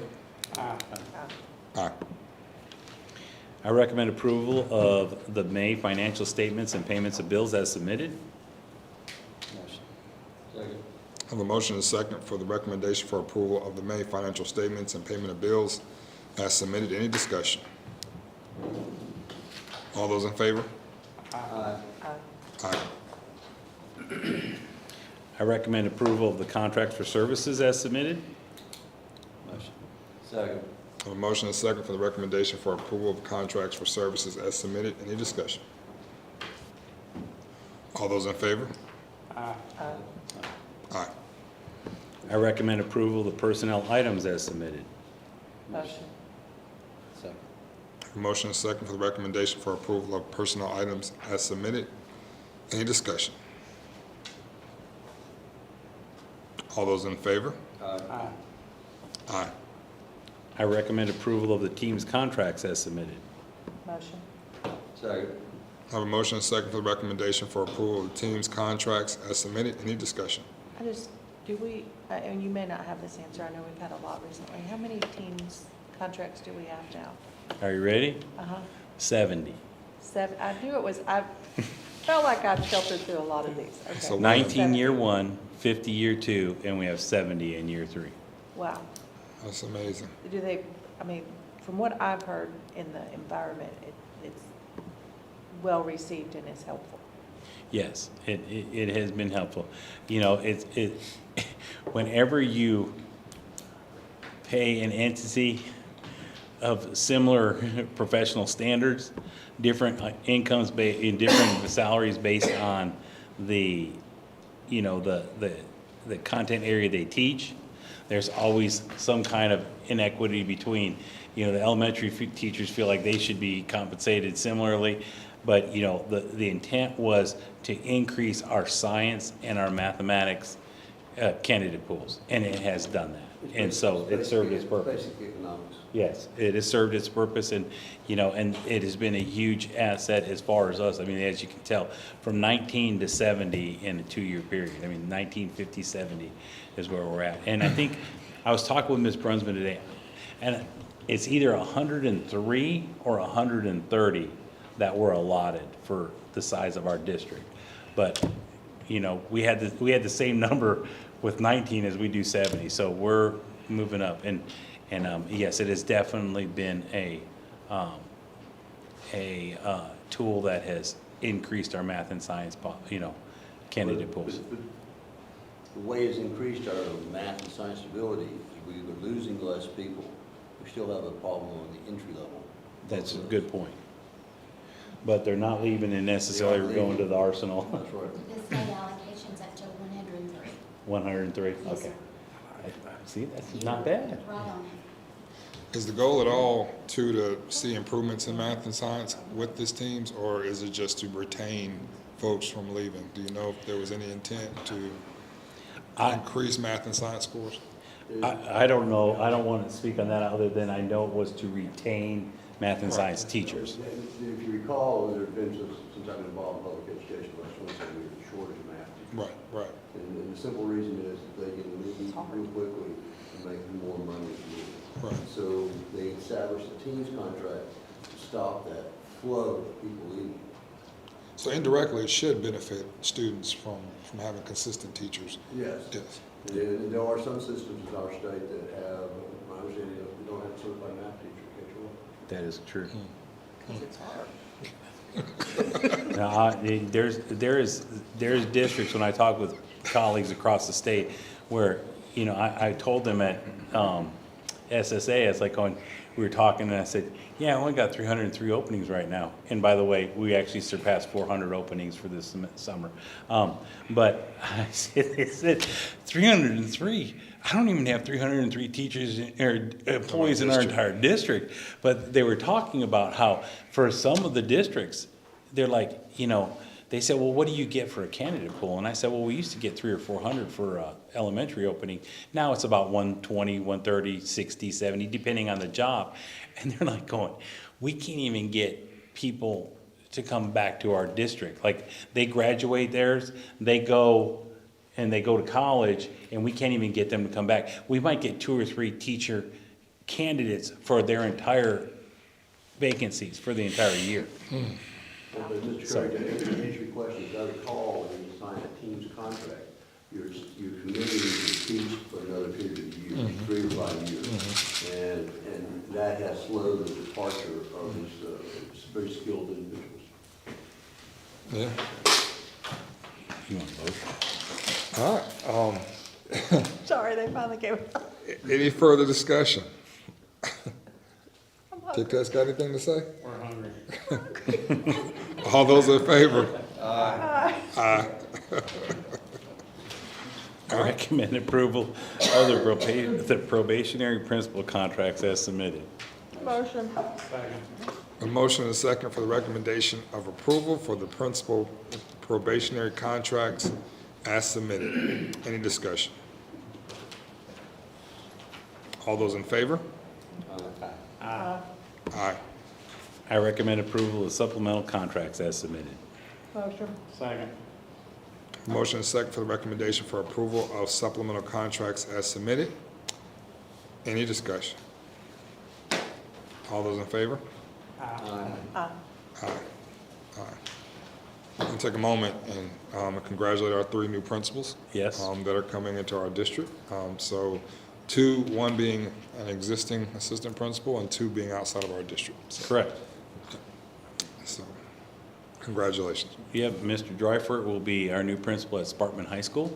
Aye. I recommend approval of the May financial statements and payments of bills as submitted. Second. I have a motion and a second for the recommendation for approval of the May financial statements and payment of bills as submitted. Any discussion? All those in favor? Aye. Aye. I recommend approval of the contracts for services as submitted. Motion. Second. I have a motion and a second for the recommendation for approval of contracts for services as submitted. Any discussion? All those in favor? Aye. I recommend approval of the personnel items as submitted. Motion. Second. I have a motion and a second for the recommendation for approval of personnel items as submitted. Any discussion? All those in favor? Aye. Aye. I recommend approval of the team's contracts as submitted. Motion. Second. I have a motion and a second for the recommendation for approval of the team's contracts as submitted. Any discussion? Do we, and you may not have this answer, I know we've had a lot recently. How many teams contracts do we have now? Are you ready? 70. 7, I knew it was, I felt like I've sheltered through a lot of these. Okay. So 19 year 1, 50 year 2, and we have 70 in year 3. Wow. That's amazing. Do they, from what I've heard in the environment, it's well received and is helpful. Yes, it has been helpful. Whenever you pay an entity of similar professional standards, different incomes, different salaries based on the content area they teach, there's always some kind of inequity between, the elementary teachers feel like they should be compensated similarly, but, the intent was to increase our science and our mathematics candidate pools, and it has done that. And so it served its purpose. Basic economics. Yes, it has served its purpose, and, and it has been a huge asset as far as us. As you can tell, from 19 to 70 in a 2-year period. 1950, 70 is where we're at. And I think, I was talking with Ms. Brunsman today, and it's either 103 or 130 that were allotted for the size of our district. But, you know, we had the same number with 19 as we do 70, so we're moving up. And yes, it has definitely been a tool that has increased our math and science, candidate pools. But the way it's increased our math and science ability is we were losing less people. We still have a problem on the entry level. That's a good point. But they're not leaving and necessarily They aren't going to leaving. the arsenal. That's right. The state allocation's up to 103. 103, Yes, okay. sir. See, that's not bad. Right on it. Is the goal at all to see improvements in math and science with this teams, or is it just to retain folks from leaving? Do you know if there was any intent to increase math and science scores? I don't know, I don't want to speak on that other than I know it was to retain math and science teachers. If you recall, there have been, since I've been involved in public education, the last 27 years, a shortage of math teachers. Right. And the simple reason is that they can leave real quickly and make more money if you leave. Right. So they established a team's contract to stop that flow of people leaving. So indirectly, it should benefit students from having consistent teachers. Yes. Yes. And there are some systems in our state that have, my understanding is, we don't have a certified math teacher, catch on. That is true. Because it's hard. Now, there's districts, when I talk with colleagues across the state, where, you know, I told them at SSA, it's like we were talking and I said, yeah, I only got 303 openings right now. And by the way, we actually surpassed 400 openings for this summer. But I said 303. I don't even have 303 teachers or employees in our entire district. But they were talking about how for some of the districts, they're like, you know, they said, well, what do you get for a candidate pool? And I said, well, we used to get 300 or 400 for elementary opening. Now it's about 120, 130, 60, 70, depending on the job. And they're like going, we can't even get people to come back to our district. Like, they graduate theirs, they go to college, and we can't even get them to come back. We might get 2 or 3 teacher candidates for their entire vacancies for the entire year. But Mr. Curry, to answer your question, as I recall, when you sign a team's contract, you're committed to teach for another period of years, 3 or 5 years. And that has slowed the departure of these very skilled individuals. Yeah. You want both? All right. Sorry, they finally gave it. Any further discussion? Tic Tacs got anything to say? We're hungry. All those in favor? Aye. I recommend approval of the probationary principal contracts as submitted. Motion. Second. A motion and a second for the recommendation of approval for the principal probationary contracts as submitted. Any discussion? All those in favor? Aye. I recommend approval of supplemental contracts as submitted. Motion. Second. Motion and second for the recommendation for approval of supplemental contracts as submitted. Any discussion? All those in favor? Aye. Aye. I'll take a moment and congratulate our 3 new principals. Yes. That are coming into our district. So one being an existing assistant principal and 2 being outside of our district. So, Correct. so congratulations. Yep, Mr. Dryford will be our new principal at Sparkman High School.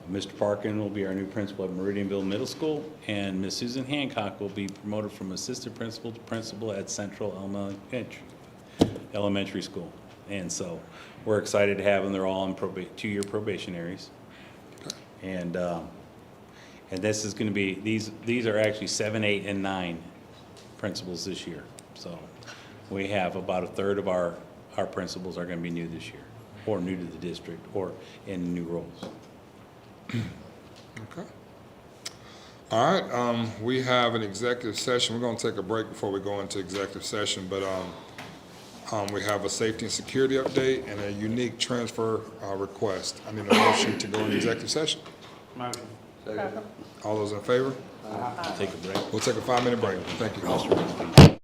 Mr. Parkin will be our new principal at Meridianville Middle School, and Ms. Susan Hancock will be promoted from assistant principal to principal at Central Elementary School. And so we're excited to have them. They're all on 2-year probationaries. And this is going to be, these are actually 7, 8, and 9 principals this year. So we have about a third of our principals are going to be new this year, or new to the district, or in new roles. Okay. All right, we have an executive session. We're going to take a break before we go into executive session, but we have a safety and security update and a unique transfer request. I need a motion to go into executive session. Motion. Second. All those in favor? Take a break. We'll take a 5-minute break. Thank you.